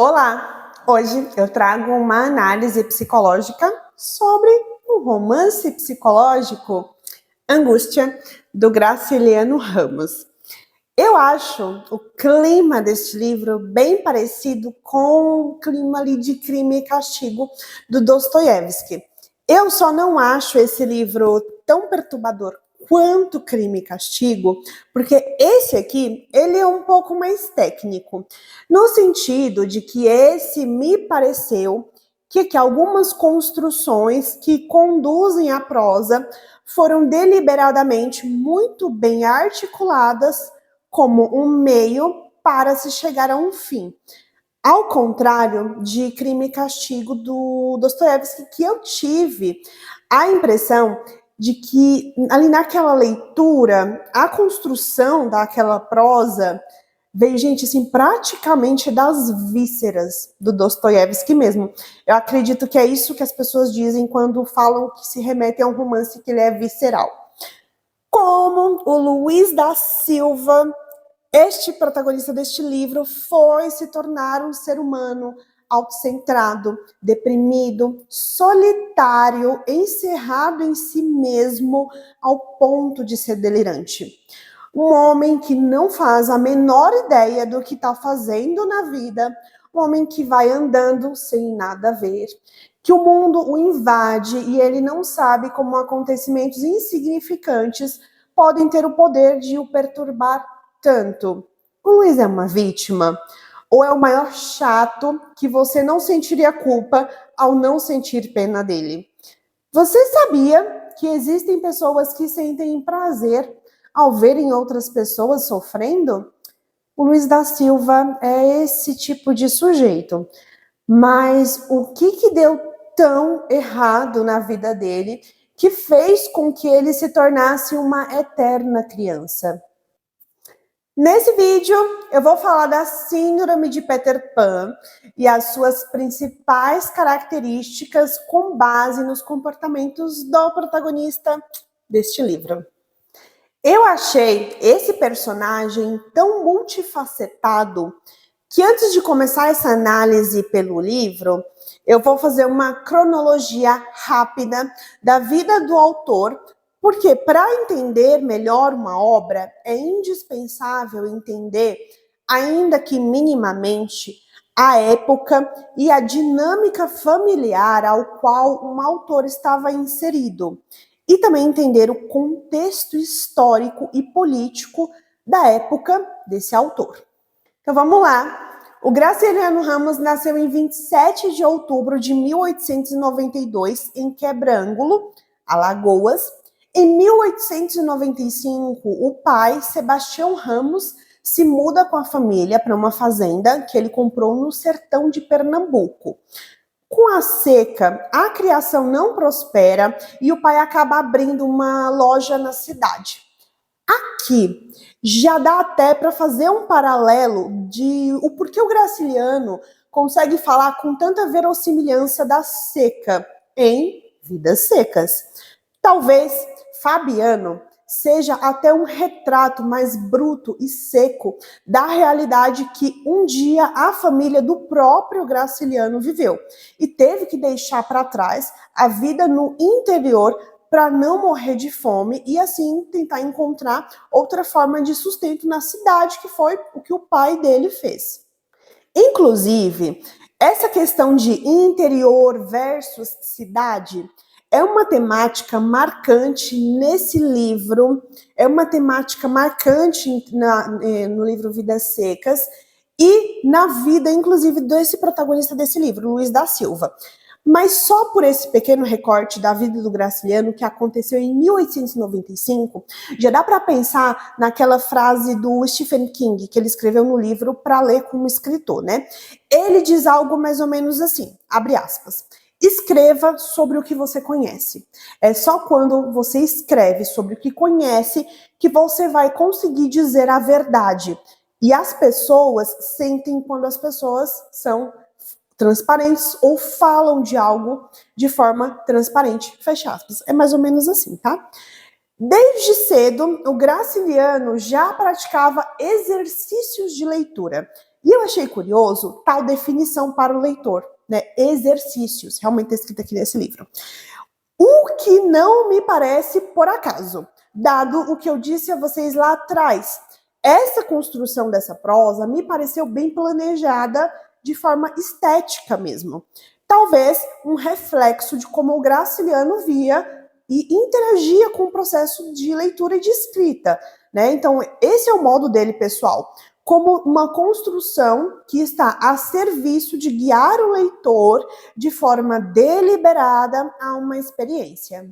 Olá! Hoje eu trago uma análise psicológica sobre um romance psicológico, Angústia, do Graciliano Ramos. Eu acho o clima deste livro bem parecido com o clima ali de Crime e Castigo do Dostoiévski. Eu só não acho esse livro tão perturbador quanto Crime e Castigo, porque esse aqui, ele é um pouco mais técnico, no sentido de que esse me pareceu que algumas construções que conduzem a prosa foram deliberadamente muito bem articuladas como um meio para se chegar a um fim. Ao contrário de Crime e Castigo do Dostoiévski, que eu tive a impressão de que ali naquela leitura, a construção daquela prosa veio, gente, assim, praticamente das vísceras do Dostoiévski mesmo. Eu acredito que é isso que as pessoas dizem quando falam que se remetem a um romance que ele é visceral. Como o Luiz da Silva, este protagonista deste livro, foi se tornar um ser humano autocentrado, deprimido, solitário, encerrado em si mesmo ao ponto de ser delirante. Um homem que não faz a menor ideia do que está fazendo na vida, um homem que vai andando sem nada a ver, que o mundo o invade e ele não sabe como acontecimentos insignificantes podem ter o poder de o perturbar tanto. O Luiz é uma vítima? Ou é o maior chato que você não sentiria culpa ao não sentir pena dele? Você sabia que existem pessoas que sentem prazer ao verem outras pessoas sofrendo? O Luiz da Silva é esse tipo de sujeito. Mas o que deu tão errado na vida dele que fez com que ele se tornasse uma eterna criança? Nesse vídeo, eu vou falar da síndrome de Peter Pan e as suas principais características com base nos comportamentos do protagonista deste livro. Eu achei esse personagem tão multifacetado que antes de começar essa análise pelo livro, eu vou fazer uma cronologia rápida da vida do autor, porque para entender melhor uma obra é indispensável entender, ainda que minimamente, a época e a dinâmica familiar ao qual um autor estava inserido, e também entender o contexto histórico e político da época desse autor. Então vamos lá. O Graciliano Ramos nasceu em 27 de outubro de 1892 em Quebra-Ângulo, Alagoas. Em 1895, o pai, Sebastião Ramos, se muda com a família para uma fazenda que ele comprou no sertão de Pernambuco. Com a seca, a criação não prospera e o pai acaba abrindo uma loja na cidade. Aqui já dá até para fazer um paralelo de o porquê o Graciliano consegue falar com tanta verossimilhança da seca em Vidas Secas. Talvez Fabiano seja até um retrato mais bruto e seco da realidade que um dia a família do próprio Graciliano viveu e teve que deixar para trás a vida no interior para não morrer de fome e assim tentar encontrar outra forma de sustento na cidade, que foi o que o pai dele fez. Inclusive, essa questão de interior versus cidade é uma temática marcante nesse livro, é uma temática marcante no livro Vidas Secas e na vida, inclusive, desse protagonista desse livro, Luiz da Silva. Mas só por esse pequeno recorte da vida do Graciliano, que aconteceu em 1895, já dá para pensar naquela frase do Stephen King, que ele escreveu no livro para ler como escritor, né? Ele diz algo mais ou menos assim, abre aspas, escreva sobre o que você conhece. É só quando você escreve sobre o que conhece que você vai conseguir dizer a verdade. E as pessoas sentem quando as pessoas são transparentes ou falam de algo de forma transparente, fecha aspas. É mais ou menos assim, tá? Desde cedo, o Graciliano já praticava exercícios de leitura. E eu achei curioso tal definição para o leitor, né? Exercícios, realmente escrito aqui nesse livro. O que não me parece por acaso, dado o que eu disse a vocês lá atrás. Essa construção dessa prosa me pareceu bem planejada de forma estética mesmo. Talvez um reflexo de como o Graciliano via e interagia com o processo de leitura e de escrita, né? Então, esse é o modo dele, pessoal, como uma construção que está a serviço de guiar o leitor de forma deliberada a uma experiência.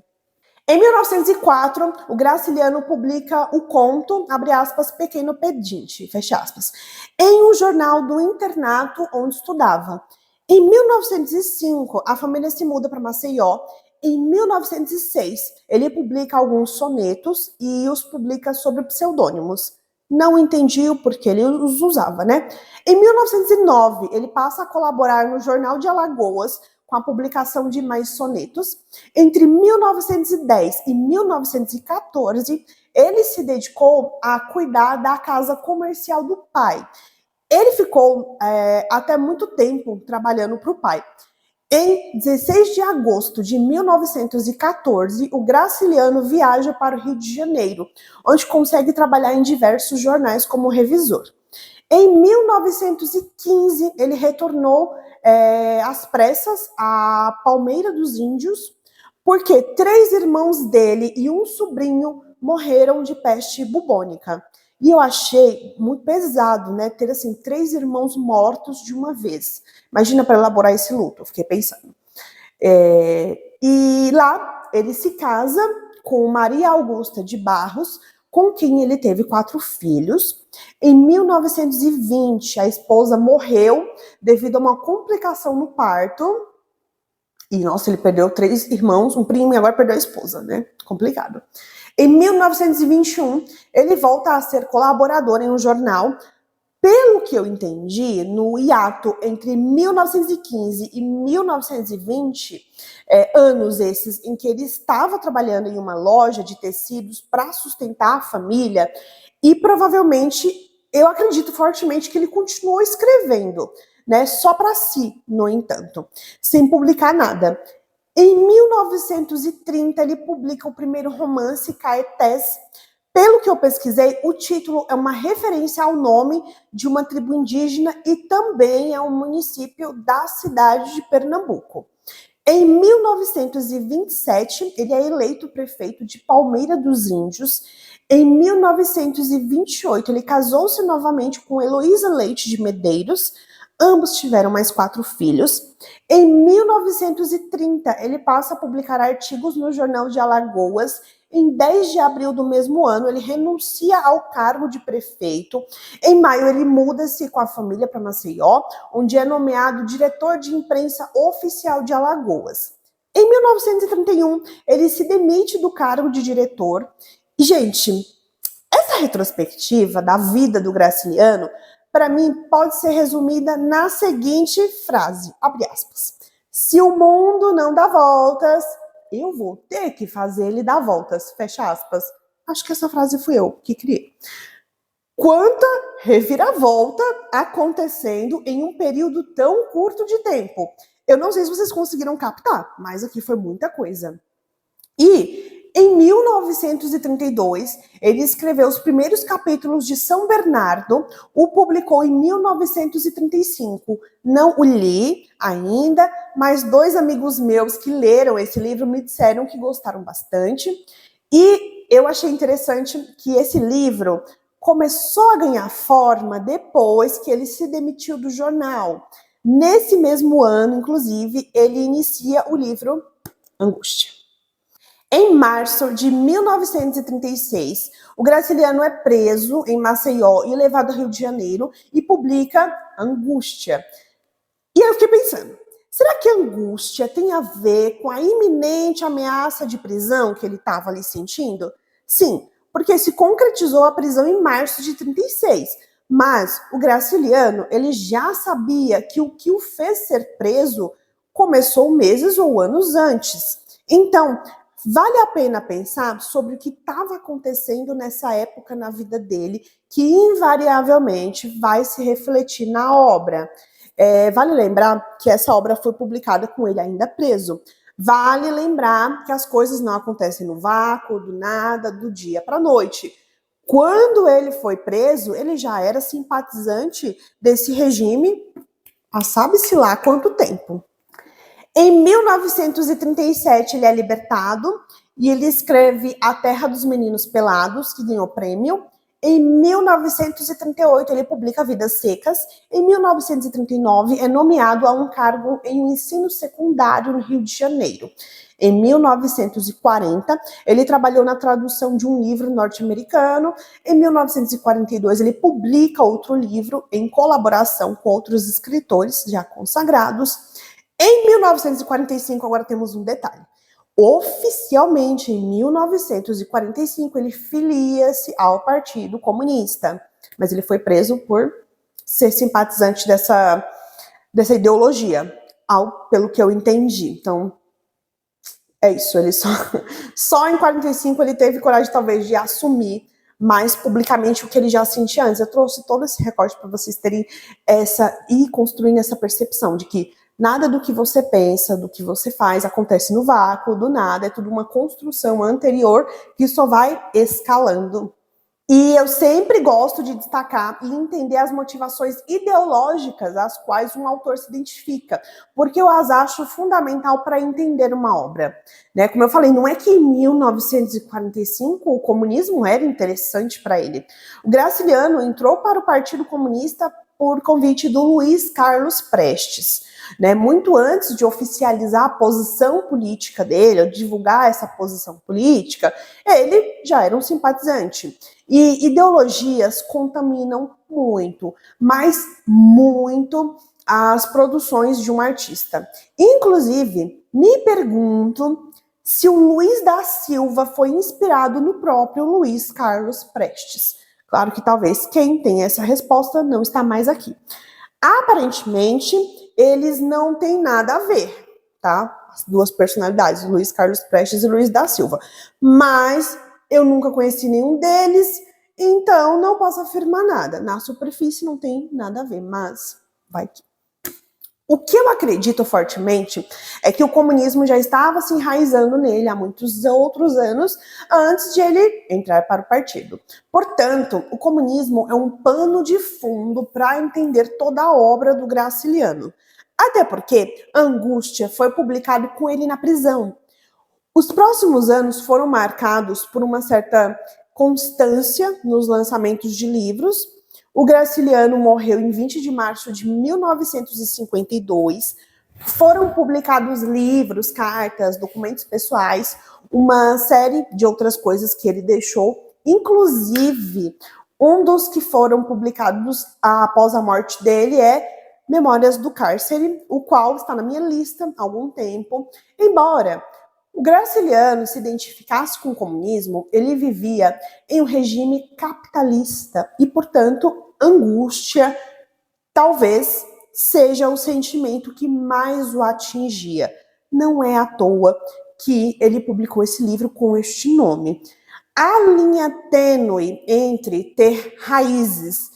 Em 1904, o Graciliano publica o conto, abre aspas, Pequeno Pedinte, fecha aspas, em um jornal do internato onde estudava. Em 1905, a família se muda para Maceió. Em 1906, ele publica alguns sonetos e os publica sob pseudônimos. Não entendi o porquê ele os usava, né? Em 1909, ele passa a colaborar no Jornal de Alagoas com a publicação de mais sonetos. Entre 1910 e 1914, ele se dedicou a cuidar da casa comercial do pai. Ele ficou até muito tempo trabalhando para o pai. Em 16 de agosto de 1914, o Graciliano viaja para o Rio de Janeiro, onde consegue trabalhar em diversos jornais como revisor. Em 1915, ele retornou às pressas a Palmeira dos Índios, porque 3 irmãos dele e um sobrinho morreram de peste bubônica. E eu achei muito pesado, né, ter assim 3 irmãos mortos de uma vez. Imagina para elaborar esse luto, eu fiquei pensando. E lá ele se casa com Maria Augusta de Barros, com quem ele teve 4 filhos. Em 1920, a esposa morreu devido a uma complicação no parto. E, nossa, ele perdeu 3 irmãos, um primo, e agora perdeu a esposa, né? Complicado. Em 1921, ele volta a ser colaborador em um jornal. Pelo que eu entendi, no hiato entre 1915 e 1920, anos esses em que ele estava trabalhando em uma loja de tecidos para sustentar a família, e provavelmente, eu acredito fortemente que ele continuou escrevendo, né, só para si, no entanto, sem publicar nada. Em 1930, ele publica o primeiro romance, Caetés. Pelo que eu pesquisei, o título é uma referência ao nome de uma tribo indígena e também é um município da cidade de Pernambuco. Em 1927, ele é eleito prefeito de Palmeira dos Índios. Em 1928, ele casou-se novamente com Heloísa Leite de Medeiros. Ambos tiveram mais 4 filhos. Em 1930, ele passa a publicar artigos no Jornal de Alagoas. Em 10 de abril do mesmo ano, ele renuncia ao cargo de prefeito. Em maio, ele muda-se com a família para Maceió, onde é nomeado diretor de imprensa oficial de Alagoas. Em 1931, ele se demite do cargo de diretor. E, gente, essa retrospectiva da vida do Graciliano, para mim, pode ser resumida na seguinte frase, abre aspas. Se o mundo não dá voltas, eu vou ter que fazer ele dar voltas, fecha aspas. Acho que essa frase fui eu que criei. Quanta reviravolta acontecendo em um período tão curto de tempo. Eu não sei se vocês conseguiram captar, mas aqui foi muita coisa. E em 1932, ele escreveu os primeiros capítulos de São Bernardo, o publicou em 1935. Não o li ainda, mas 2 amigos meus que leram esse livro me disseram que gostaram bastante. E eu achei interessante que esse livro começou a ganhar forma depois que ele se demitiu do jornal. Nesse mesmo ano, inclusive, ele inicia o livro Angústia. Em março de 1936, o Graciliano é preso em Maceió e levado ao Rio de Janeiro e publica Angústia. E aí eu fiquei pensando, será que Angústia tem a ver com a iminente ameaça de prisão que ele estava ali sentindo? Sim, porque se concretizou a prisão em março de 36. Mas o Graciliano, ele já sabia que o que o fez ser preso começou meses ou anos antes. Então, vale a pena pensar sobre o que estava acontecendo nessa época na vida dele, que invariavelmente vai se refletir na obra. Vale lembrar que essa obra foi publicada com ele ainda preso. Vale lembrar que as coisas não acontecem no vácuo, do nada, do dia para a noite. Quando ele foi preso, ele já era simpatizante desse regime há sabe-se lá quanto tempo. Em 1937, ele é libertado e ele escreve A Terra dos Meninos Pelados, que ganhou prêmio. Em 1938, ele publica Vidas Secas. Em 1939, é nomeado a um cargo em um ensino secundário no Rio de Janeiro. Em 1940, ele trabalhou na tradução de um livro norte-americano. Em 1942, ele publica outro livro em colaboração com outros escritores já consagrados. Em 1945, agora temos um detalhe. Oficialmente, em 1945, ele filia-se ao Partido Comunista, mas ele foi preso por ser simpatizante dessa ideologia, pelo que eu entendi. Então, é isso, ele só em 45 ele teve coragem, talvez, de assumir mais publicamente o que ele já sentia antes. Eu trouxe todo esse recorte para vocês terem ir construindo essa percepção de que nada do que você pensa, do que você faz, acontece no vácuo, do nada, é tudo uma construção anterior que só vai escalando. E eu sempre gosto de destacar e entender as motivações ideológicas às quais um autor se identifica, porque eu as acho fundamental para entender uma obra. Né? Como eu falei, não é que em 1945 o comunismo era interessante para ele. O Graciliano entrou para o Partido Comunista por convite do Luiz Carlos Prestes. Né, muito antes de oficializar a posição política dele, ou divulgar essa posição política, ele já era um simpatizante. E ideologias contaminam muito, mas muito as produções de um artista. Inclusive, me pergunto se o Luiz da Silva foi inspirado no próprio Luiz Carlos Prestes. Claro que talvez quem tem essa resposta não está mais aqui. Aparentemente, eles não têm nada a ver, tá? As duas personalidades, Luiz Carlos Prestes e Luiz da Silva. Mas eu nunca conheci nenhum deles, então não posso afirmar nada. Na superfície não tem nada a ver, mas vai que... O que eu acredito fortemente é que o comunismo já estava se enraizando nele há muitos outros anos antes de ele entrar para o partido. Portanto, o comunismo é um pano de fundo para entender toda a obra do Graciliano. Até porque Angústia foi publicado com ele na prisão. Os próximos anos foram marcados por uma certa constância nos lançamentos de livros. O Graciliano morreu em 20 de março de 1952. Foram publicados livros, cartas, documentos pessoais, uma série de outras coisas que ele deixou. Inclusive, um dos que foram publicados após a morte dele é Memórias do Cárcere, o qual está na minha lista há algum tempo. Embora o Graciliano se identificasse com o comunismo, ele vivia em um regime capitalista e, portanto, angústia talvez seja o sentimento que mais o atingia. Não é à toa que ele publicou esse livro com este nome. A linha tênue entre ter raízes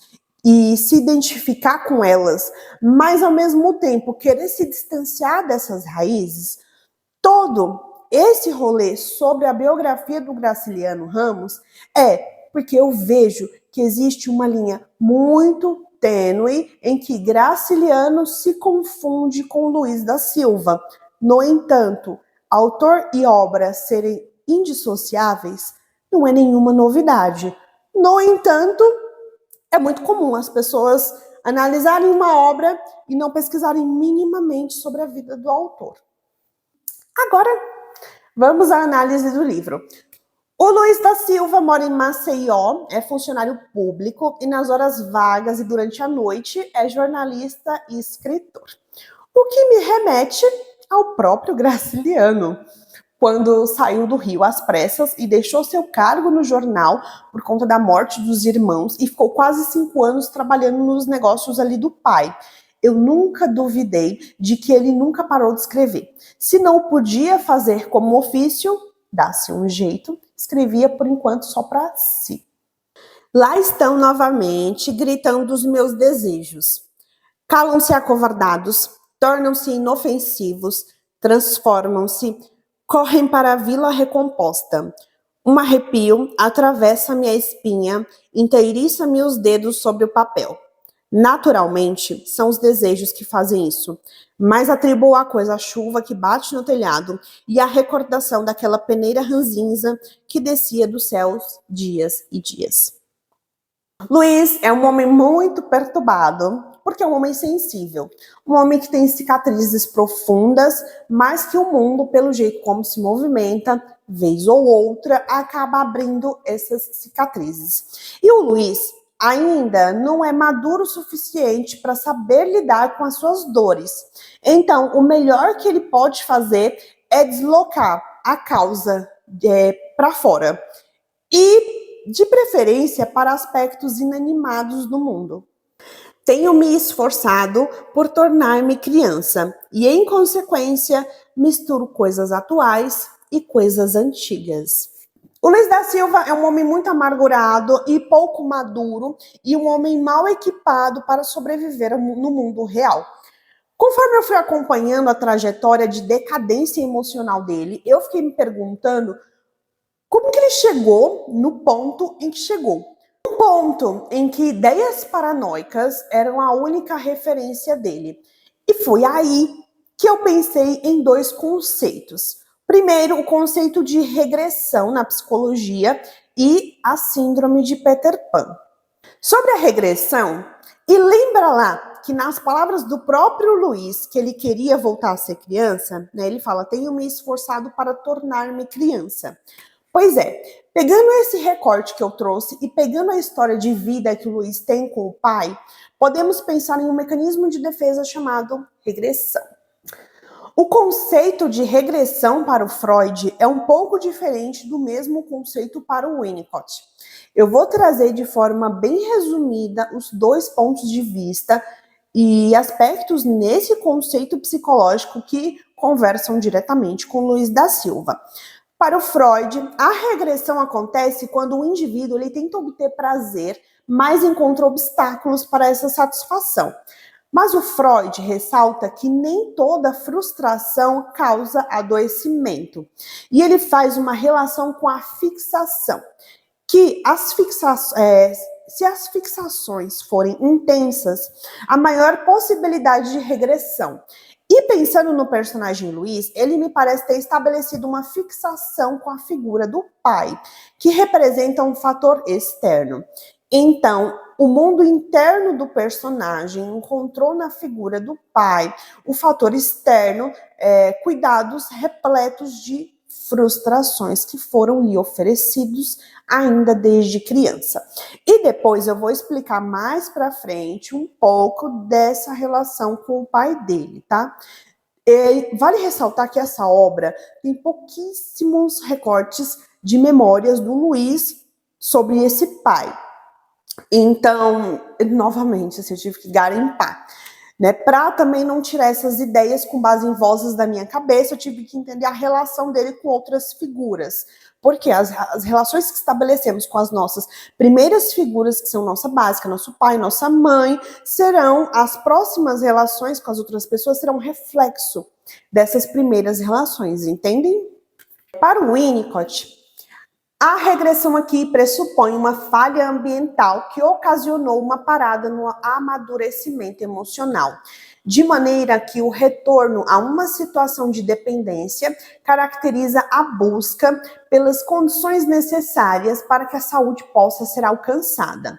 e se identificar com elas, mas ao mesmo tempo querer se distanciar dessas raízes, todo esse rolê sobre a biografia do Graciliano Ramos porque eu vejo que existe uma linha muito tênue em que Graciliano se confunde com Luiz da Silva. No entanto, autor e obra serem indissociáveis não é nenhuma novidade. No entanto, é muito comum as pessoas analisarem uma obra e não pesquisarem minimamente sobre a vida do autor. Agora, vamos à análise do livro. O Luiz da Silva mora em Maceió, é funcionário público e nas horas vagas e durante a noite é jornalista e escritor. O que me remete ao próprio Graciliano, quando saiu do Rio às pressas e deixou seu cargo no jornal por conta da morte dos irmãos e ficou quase 5 anos trabalhando nos negócios ali do pai. Eu nunca duvidei de que ele nunca parou de escrever. Se não podia fazer como ofício, dá-se um jeito, escrevia por enquanto só para si. Lá estão novamente, gritando os meus desejos. Calam-se acovardados, tornam-se inofensivos, transformam-se, correm para a vila recomposta. Um arrepio atravessa-me a espinha, inteiriça-me os dedos sobre o papel. Naturalmente, são os desejos que fazem isso, mas atribuo a coisa a chuva que bate no telhado e a recordação daquela peneira ranzinza que descia dos céus dias e dias. Luiz é um homem muito perturbado, porque é um homem sensível, um homem que tem cicatrizes profundas, mas que o mundo, pelo jeito como se movimenta, vez ou outra, acaba abrindo essas cicatrizes. E o Luiz ainda não é maduro o suficiente para saber lidar com as suas dores. Então, o melhor que ele pode fazer é deslocar a causa para fora. E, de preferência, para aspectos inanimados do mundo. Tenho me esforçado por tornar-me criança e, em consequência, misturo coisas atuais e coisas antigas. O Luiz da Silva é um homem muito amargurado e pouco maduro e um homem mal equipado para sobreviver no mundo real. Conforme eu fui acompanhando a trajetória de decadência emocional dele, eu fiquei me perguntando como que ele chegou no ponto em que chegou. Um ponto em que ideias paranoicas eram a única referência dele. E foi aí que eu pensei em dois conceitos. Primeiro, o conceito de regressão na psicologia e a síndrome de Peter Pan. Sobre a regressão, e lembra lá que nas palavras do próprio Luiz, que ele queria voltar a ser criança, né, ele fala, tenho me esforçado para tornar-me criança. Pois é, pegando esse recorte que eu trouxe e pegando a história de vida que o Luiz tem com o pai, podemos pensar em um mecanismo de defesa chamado regressão. O conceito de regressão para o Freud é um pouco diferente do mesmo conceito para o Winnicott. Eu vou trazer de forma bem resumida os dois pontos de vista e aspectos nesse conceito psicológico que conversam diretamente com Luiz da Silva. Para o Freud, a regressão acontece quando o indivíduo ele tenta obter prazer, mas encontra obstáculos para essa satisfação. Mas o Freud ressalta que nem toda frustração causa adoecimento. E ele faz uma relação com a fixação, que se as fixações forem intensas, a maior possibilidade de regressão. E pensando no personagem Luiz, ele me parece ter estabelecido uma fixação com a figura do pai, que representa um fator externo. Então, o mundo interno do personagem encontrou na figura do pai o fator externo, cuidados repletos de frustrações que foram lhe oferecidos ainda desde criança. E depois eu vou explicar mais para frente um pouco dessa relação com o pai dele, tá? E vale ressaltar que essa obra tem pouquíssimos recortes de memórias do Luiz sobre esse pai. Então, novamente, assim, eu tive que garimpar. Né, para também não tirar essas ideias com base em vozes da minha cabeça, eu tive que entender a relação dele com outras figuras. Porque as relações que estabelecemos com as nossas primeiras figuras, que são nossa básica, nosso pai, nossa mãe, serão as próximas relações com as outras pessoas, serão reflexo dessas primeiras relações, entendem? Para o Winnicott, a regressão aqui pressupõe uma falha ambiental que ocasionou uma parada no amadurecimento emocional, de maneira que o retorno a uma situação de dependência caracteriza a busca pelas condições necessárias para que a saúde possa ser alcançada.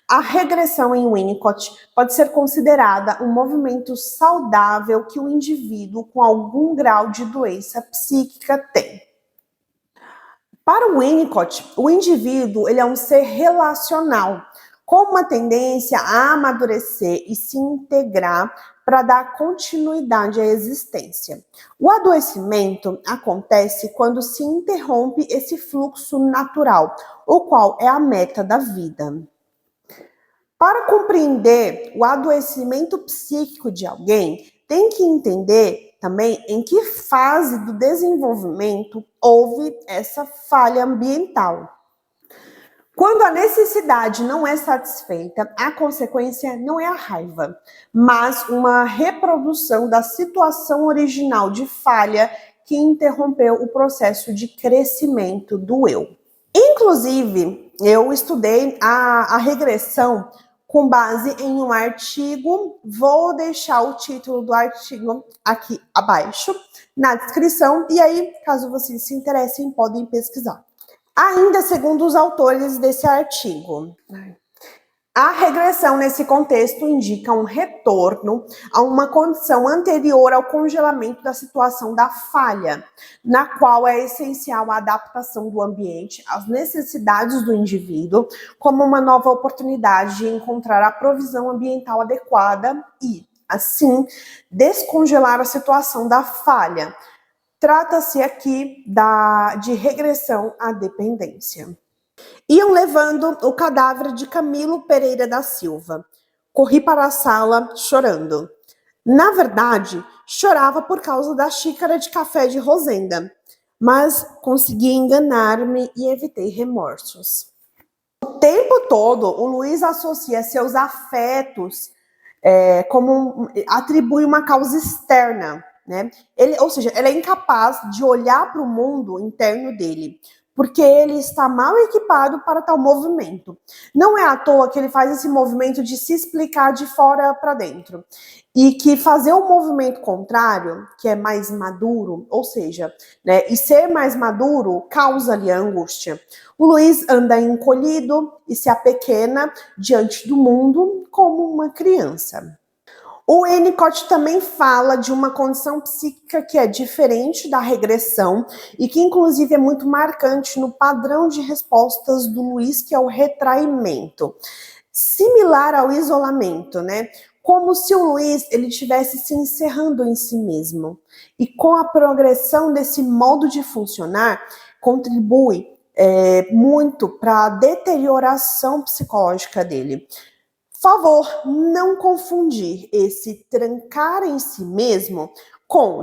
A regressão em Winnicott pode ser considerada um movimento saudável que o indivíduo com algum grau de doença psíquica tem. Para o Winnicott, o indivíduo ele é um ser relacional, com uma tendência a amadurecer e se integrar para dar continuidade à existência. O adoecimento acontece quando se interrompe esse fluxo natural, o qual é a meta da vida. Para compreender o adoecimento psíquico de alguém, tem que entender também em que fase do desenvolvimento houve essa falha ambiental. Quando a necessidade não é satisfeita, a consequência não é a raiva, mas uma reprodução da situação original de falha que interrompeu o processo de crescimento do eu. Inclusive, eu estudei a regressão com base em um artigo. Vou deixar o título do artigo aqui abaixo na descrição, e aí, caso vocês se interessem, podem pesquisar. Ainda segundo os autores desse artigo, a regressão nesse contexto indica um retorno a uma condição anterior ao congelamento da situação da falha, na qual é essencial a adaptação do ambiente às necessidades do indivíduo, como uma nova oportunidade de encontrar a provisão ambiental adequada e, assim, descongelar a situação da falha. Trata-se aqui de regressão à dependência. Iam levando o cadáver de Camilo Pereira da Silva. Corri para a sala chorando. Na verdade, chorava por causa da xícara de café de Rosenda, mas consegui enganar-me e evitei remorsos. O tempo todo, o Luiz associa seus afetos atribui uma causa externa, né? Ou seja, ele é incapaz de olhar para o mundo interno dele, porque ele está mal equipado para tal movimento. Não é à toa que ele faz esse movimento de se explicar de fora para dentro. E que fazer o movimento contrário, que é mais maduro, ou seja, né, e ser mais maduro causa-lhe a angústia. O Luiz anda encolhido e se apequena diante do mundo como uma criança. O Winnicott também fala de uma condição psíquica que é diferente da regressão e que, inclusive, é muito marcante no padrão de respostas do Luiz, que é o retraimento. Similar ao isolamento, né? Como se o Luiz ele estivesse se encerrando em si mesmo. E com a progressão desse modo de funcionar, contribui muito para a deterioração psicológica dele. Favor, não confundir esse trancar em si mesmo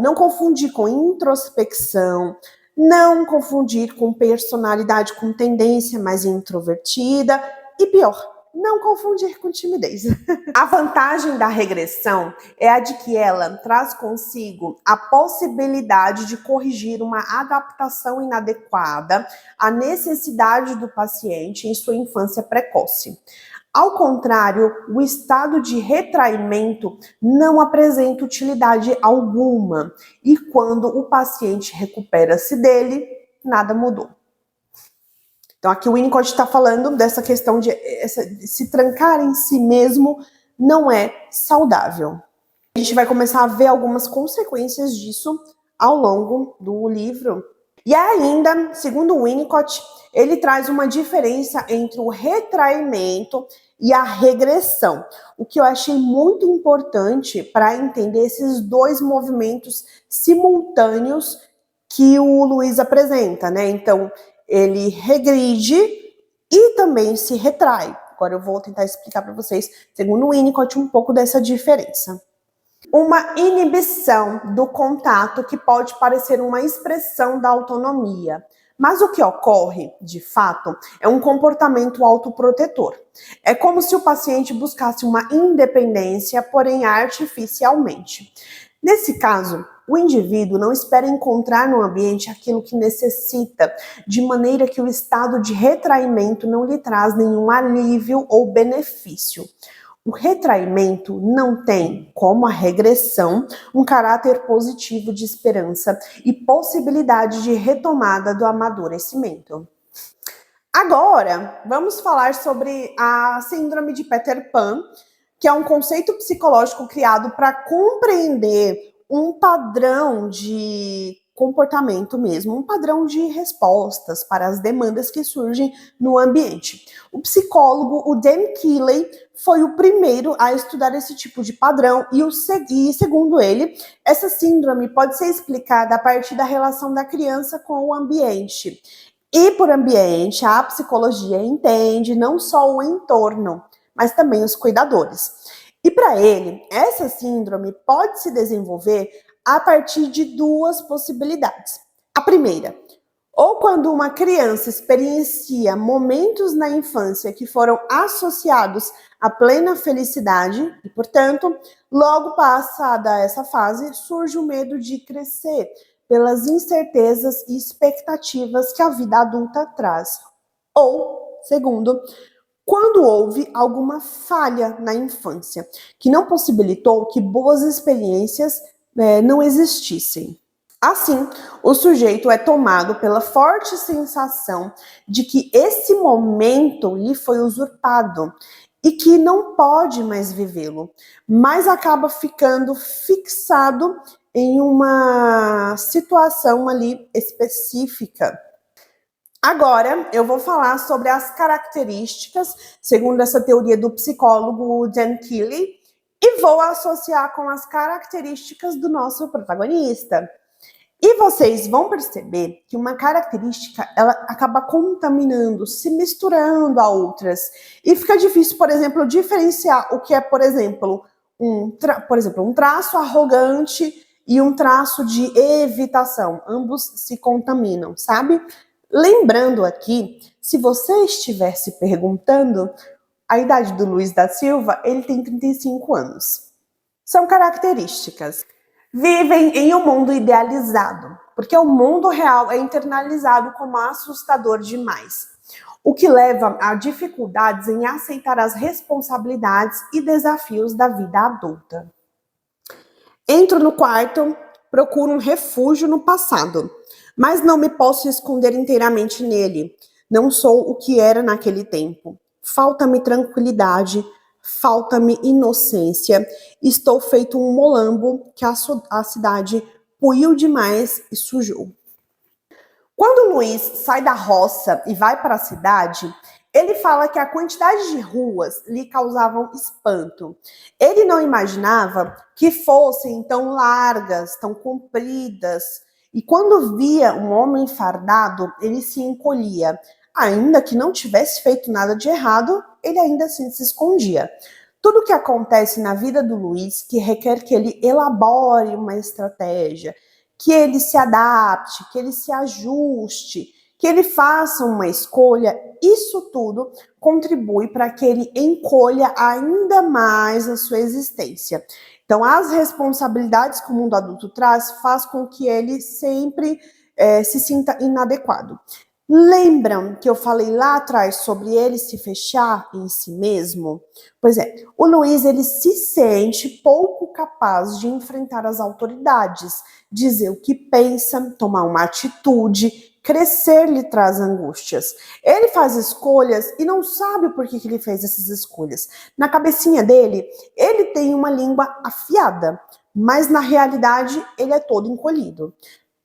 não confundir com introspecção, não confundir com personalidade com tendência mais introvertida e pior, não confundir com timidez. A vantagem da regressão é a de que ela traz consigo a possibilidade de corrigir uma adaptação inadequada à necessidade do paciente em sua infância precoce. Ao contrário, o estado de retraimento não apresenta utilidade alguma e quando o paciente recupera-se dele, nada mudou. Então aqui o Winnicott está falando dessa questão de se trancar em si mesmo não é saudável. A gente vai começar a ver algumas consequências disso ao longo do livro. E ainda, segundo o Winnicott, ele traz uma diferença entre o retraimento e a regressão, o que eu achei muito importante para entender esses dois movimentos simultâneos que o Luiz apresenta, né? Então, ele regride e também se retrai. Agora eu vou tentar explicar para vocês, segundo o Winnicott, um pouco dessa diferença. Uma inibição do contato que pode parecer uma expressão da autonomia. Mas o que ocorre, de fato, é um comportamento autoprotetor. É como se o paciente buscasse uma independência, porém artificialmente. Nesse caso, o indivíduo não espera encontrar no ambiente aquilo que necessita, de maneira que o estado de retraimento não lhe traz nenhum alívio ou benefício. O retraimento não tem, como a regressão, um caráter positivo de esperança e possibilidade de retomada do amadurecimento. Agora, vamos falar sobre a síndrome de Peter Pan, que é um conceito psicológico criado para compreender um padrão de comportamento mesmo, um padrão de respostas para as demandas que surgem no ambiente. O psicólogo, o Dan Keeley, foi o primeiro a estudar esse tipo de padrão e, segundo ele, essa síndrome pode ser explicada a partir da relação da criança com o ambiente. E por ambiente, a psicologia entende não só o entorno, mas também os cuidadores. E para ele, essa síndrome pode se desenvolver a partir de duas possibilidades. A primeira, Ou quando uma criança experiencia momentos na infância que foram associados à plena felicidade e, portanto, logo passada essa fase, surge o medo de crescer pelas incertezas e expectativas que a vida adulta traz. Ou, segundo, quando houve alguma falha na infância que não possibilitou que boas experiências não existissem. Assim, o sujeito é tomado pela forte sensação de que esse momento lhe foi usurpado e que não pode mais vivê-lo, mas acaba ficando fixado em uma situação ali específica. Agora, eu vou falar sobre as características, segundo essa teoria do psicólogo Dan Keeley, e vou associar com as características do nosso protagonista. E vocês vão perceber que uma característica, ela acaba contaminando, se misturando a outras. E fica difícil, por exemplo, diferenciar o que é, por exemplo, um traço arrogante e um traço de evitação. Ambos se contaminam, sabe? Lembrando aqui, se você estiver se perguntando, a idade do Luiz da Silva, ele tem 35 anos. São características. Vivem em um mundo idealizado, porque o mundo real é internalizado como assustador demais, o que leva a dificuldades em aceitar as responsabilidades e desafios da vida adulta. Entro no quarto, procuro um refúgio no passado, mas não me posso esconder inteiramente nele. Não sou o que era naquele tempo. Falta-me tranquilidade, falta-me inocência. Estou feito um molambo que a cidade puiu demais e sujou. Quando Luiz sai da roça e vai para a cidade, ele fala que a quantidade de ruas lhe causavam espanto. Ele não imaginava que fossem tão largas, tão compridas. E quando via um homem fardado, ele se encolhia. Ainda que não tivesse feito nada de errado, ele ainda assim se escondia. Tudo que acontece na vida do Luiz que requer que ele elabore uma estratégia, que ele se adapte, que ele se ajuste, que ele faça uma escolha, isso tudo contribui para que ele encolha ainda mais a sua existência. Então, as responsabilidades que o mundo adulto traz faz com que ele sempre se sinta inadequado. Lembram que eu falei lá atrás sobre ele se fechar em si mesmo? Pois é, o Luiz ele se sente pouco capaz de enfrentar as autoridades, dizer o que pensa, tomar uma atitude, crescer lhe traz angústias. Ele faz escolhas e não sabe por que ele fez essas escolhas. Na cabecinha dele, ele tem uma língua afiada, mas na realidade ele é todo encolhido.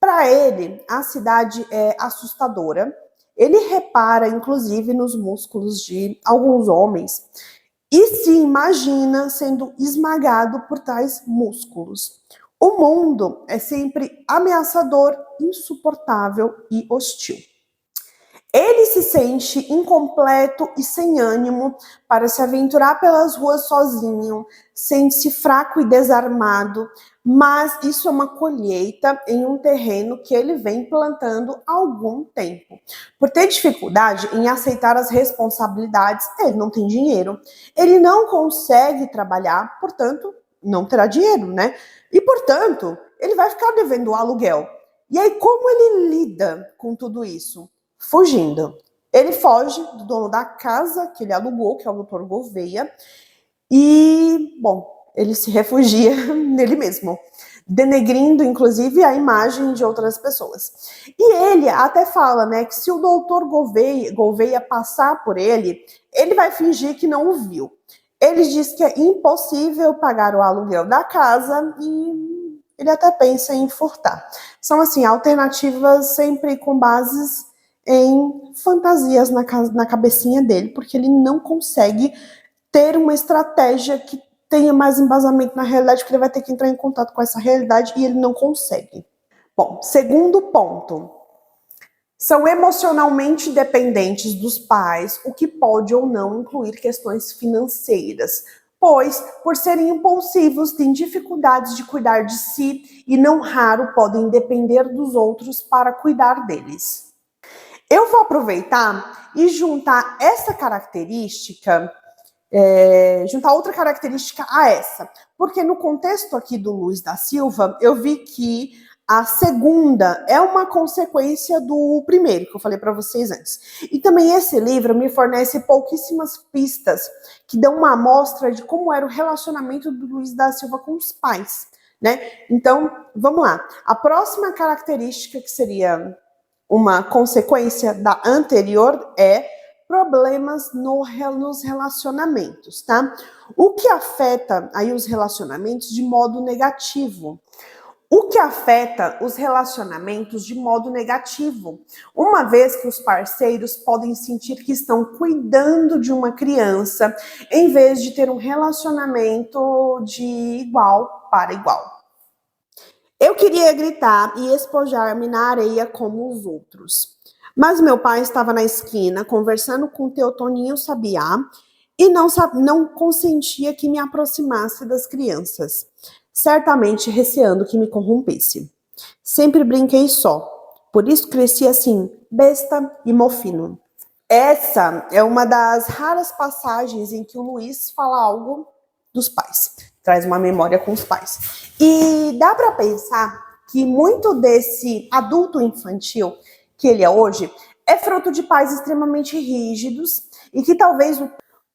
Para ele, a cidade é assustadora. Ele repara, inclusive, nos músculos de alguns homens e se imagina sendo esmagado por tais músculos. O mundo é sempre ameaçador, insuportável e hostil. Ele se sente incompleto e sem ânimo para se aventurar pelas ruas sozinho, sente-se fraco e desarmado, mas isso é uma colheita em um terreno que ele vem plantando há algum tempo. Por ter dificuldade em aceitar as responsabilidades, ele não tem dinheiro, ele não consegue trabalhar, portanto, não terá dinheiro, né? E, portanto, ele vai ficar devendo o aluguel. E aí, como ele lida com tudo isso? Fugindo. Ele foge do dono da casa que ele alugou, que é o Dr. Gouveia, e, bom, ele se refugia nele mesmo, denegrindo, inclusive, a imagem de outras pessoas. E ele até fala, né, que se o Dr. Gouveia passar por ele, ele vai fingir que não o viu. Ele diz que é impossível pagar o aluguel da casa e ele até pensa em furtar. São, assim, alternativas sempre com bases em fantasias na cabecinha dele, porque ele não consegue ter uma estratégia que tenha mais embasamento na realidade, porque ele vai ter que entrar em contato com essa realidade e ele não consegue. Bom, segundo ponto, são emocionalmente dependentes dos pais, o que pode ou não incluir questões financeiras, pois, por serem impulsivos, têm dificuldades de cuidar de si e não raro podem depender dos outros para cuidar deles. Eu vou aproveitar e juntar essa característica, juntar outra característica a essa, porque no contexto aqui do Luiz da Silva, eu vi que a segunda é uma consequência do primeiro, que eu falei para vocês antes. E também esse livro me fornece pouquíssimas pistas que dão uma amostra de como era o relacionamento do Luiz da Silva com os pais, né? Então, vamos lá. A próxima característica, que seria uma consequência da anterior, é problemas nos relacionamentos, tá? O que afeta aí os relacionamentos de modo negativo? O que afeta os relacionamentos de modo negativo, uma vez que os parceiros podem sentir que estão cuidando de uma criança, em vez de ter um relacionamento de igual para igual. Eu queria gritar e espojar-me na areia como os outros. Mas meu pai estava na esquina, conversando com Teotoninho Sabiá, e não consentia que me aproximasse das crianças, certamente receando que me corrompesse. Sempre brinquei só, por isso cresci assim, besta e mofino. Essa é uma das raras passagens em que o Luiz fala algo dos pais, traz uma memória com os pais. E dá para pensar que muito desse adulto infantil que ele é hoje é fruto de pais extremamente rígidos e que talvez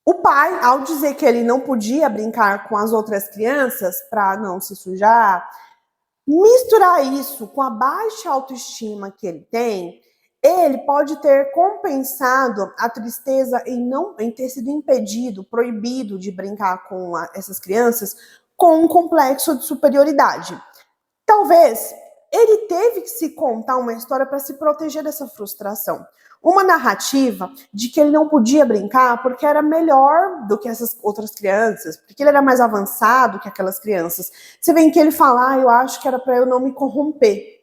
o pai, ao dizer que ele não podia brincar com as outras crianças para não se sujar, misturar isso com a baixa autoestima que ele tem, ele pode ter compensado a tristeza em ter sido impedido, proibido de brincar com essas crianças, com um complexo de superioridade. Talvez ele teve que se contar uma história para se proteger dessa frustração. Uma narrativa de que ele não podia brincar porque era melhor do que essas outras crianças, porque ele era mais avançado que aquelas crianças. Você vê que ele fala, eu acho que era para eu não me corromper.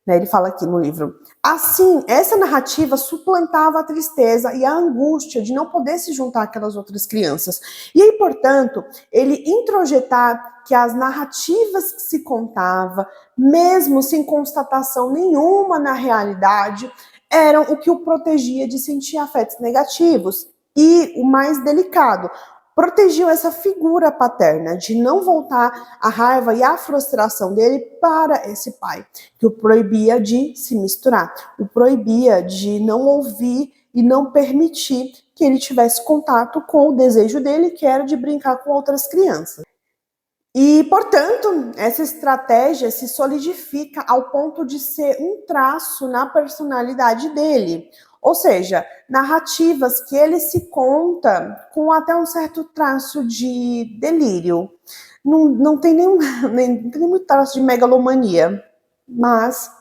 Né, ele fala aqui no livro. Assim, essa narrativa suplantava a tristeza e a angústia de não poder se juntar àquelas outras crianças. E aí, portanto, ele introjetar que as narrativas que se contava, mesmo sem constatação nenhuma na realidade, eram o que o protegia de sentir afetos negativos. E o mais delicado, protegiam essa figura paterna de não voltar a raiva e a frustração dele para esse pai, que o proibia de se misturar, o proibia de não ouvir e não permitir que ele tivesse contato com o desejo dele, que era de brincar com outras crianças. E, portanto, essa estratégia se solidifica ao ponto de ser um traço na personalidade dele. Ou seja, narrativas que ele se conta com até um certo traço de delírio. Não tem nem muito traço de megalomania, mas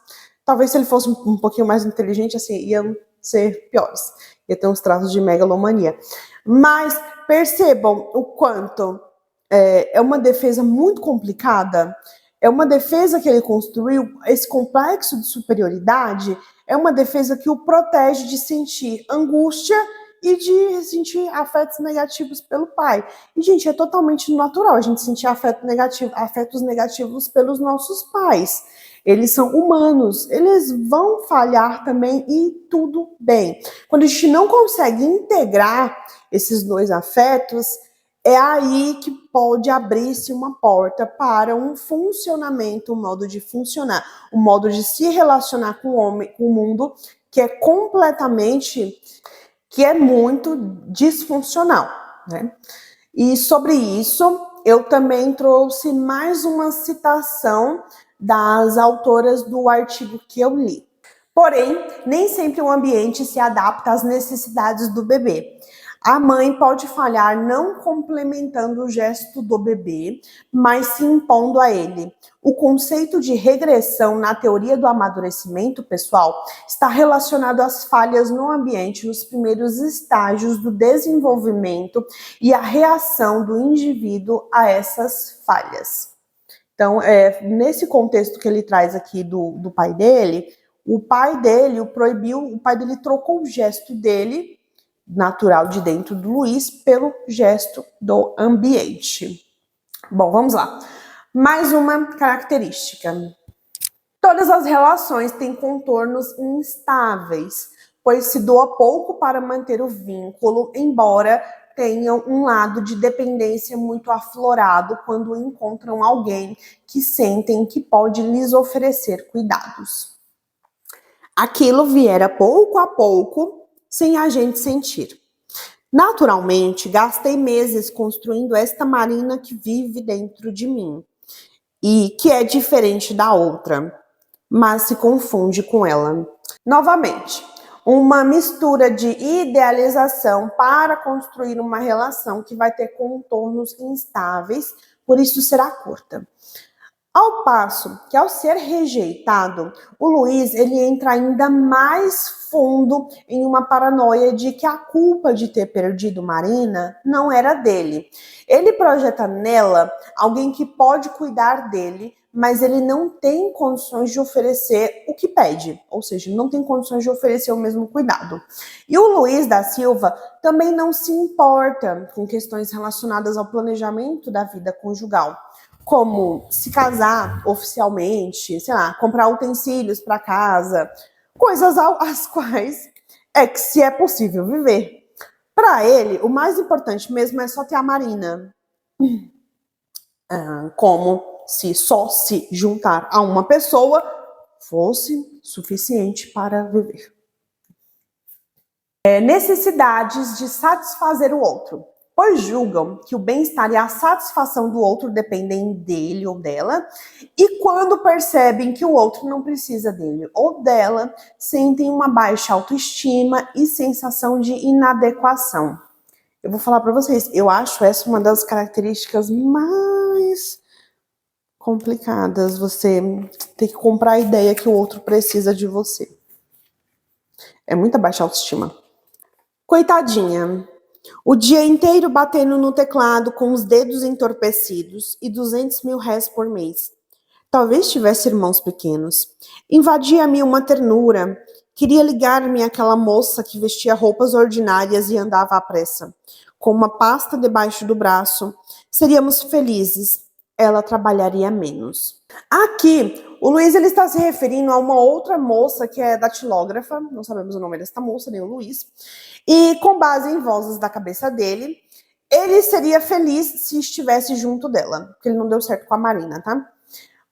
talvez se ele fosse um pouquinho mais inteligente, assim, iam ser piores. Ia ter uns traços de megalomania. Mas percebam o quanto é uma defesa muito complicada, é uma defesa que ele construiu, esse complexo de superioridade, é uma defesa que o protege de sentir angústia e de sentir afetos negativos pelo pai. E, gente, é totalmente natural a gente sentir afetos negativos pelos nossos pais. Eles são humanos, eles vão falhar também e tudo bem. Quando a gente não consegue integrar esses dois afetos, é aí que pode abrir-se uma porta para um funcionamento, um modo de funcionar, um modo de se relacionar com o mundo que é muito disfuncional, né? E sobre isso, eu também trouxe mais uma citação das autoras do artigo que eu li. Porém, nem sempre o ambiente se adapta às necessidades do bebê. A mãe pode falhar não complementando o gesto do bebê, mas se impondo a ele. O conceito de regressão na teoria do amadurecimento, pessoal, está relacionado às falhas no ambiente nos primeiros estágios do desenvolvimento e à reação do indivíduo a essas falhas. Então, nesse contexto que ele traz aqui do pai dele, o pai dele o proibiu, o pai dele trocou o gesto dele natural de dentro do Luiz pelo gesto do ambiente. Bom, vamos lá. Mais uma característica. Todas as relações têm contornos instáveis. pois se doa pouco para manter o vínculo, embora tenham um lado de dependência muito aflorado quando encontram alguém que sentem que pode lhes oferecer cuidados. Aquilo viera pouco a pouco, sem a gente sentir. Naturalmente, gastei meses construindo esta Marina que vive dentro de mim e que é diferente da outra, mas se confunde com ela. Novamente, uma mistura de idealização para construir uma relação que vai ter contornos instáveis, por isso será curta. Ao passo que, ao ser rejeitado, o Luiz ele entra ainda mais fundo em uma paranoia de que a culpa de ter perdido Marina não era dele. Ele projeta nela alguém que pode cuidar dele, mas ele não tem condições de oferecer o que pede, ou seja, não tem condições de oferecer o mesmo cuidado. E o Luiz da Silva também não se importa com questões relacionadas ao planejamento da vida conjugal, como se casar oficialmente, sei lá, comprar utensílios para casa, coisas às quais se é possível viver. Para ele, o mais importante mesmo é só ter a Marina. Como se só se juntar a uma pessoa fosse suficiente para viver. Necessidades de satisfazer o outro, pois julgam que o bem-estar e a satisfação do outro dependem dele ou dela, e quando percebem que o outro não precisa dele ou dela, sentem uma baixa autoestima e sensação de inadequação. Eu vou falar para vocês, eu acho essa uma das características mais complicadas, você ter que comprar a ideia que o outro precisa de você. É muita baixa autoestima. Coitadinha. O dia inteiro batendo no teclado com os dedos entorpecidos e 200 mil réis por mês. Talvez tivesse irmãos pequenos. Invadia-me uma ternura. Queria ligar-me àquela moça que vestia roupas ordinárias e andava à pressa, com uma pasta debaixo do braço. Seríamos felizes. Ela trabalharia menos. Aqui, o Luiz ele está se referindo a uma outra moça que é datilógrafa, não sabemos o nome desta moça, nem o Luiz, e com base em vozes da cabeça dele, ele seria feliz se estivesse junto dela, porque ele não deu certo com a Marina, tá?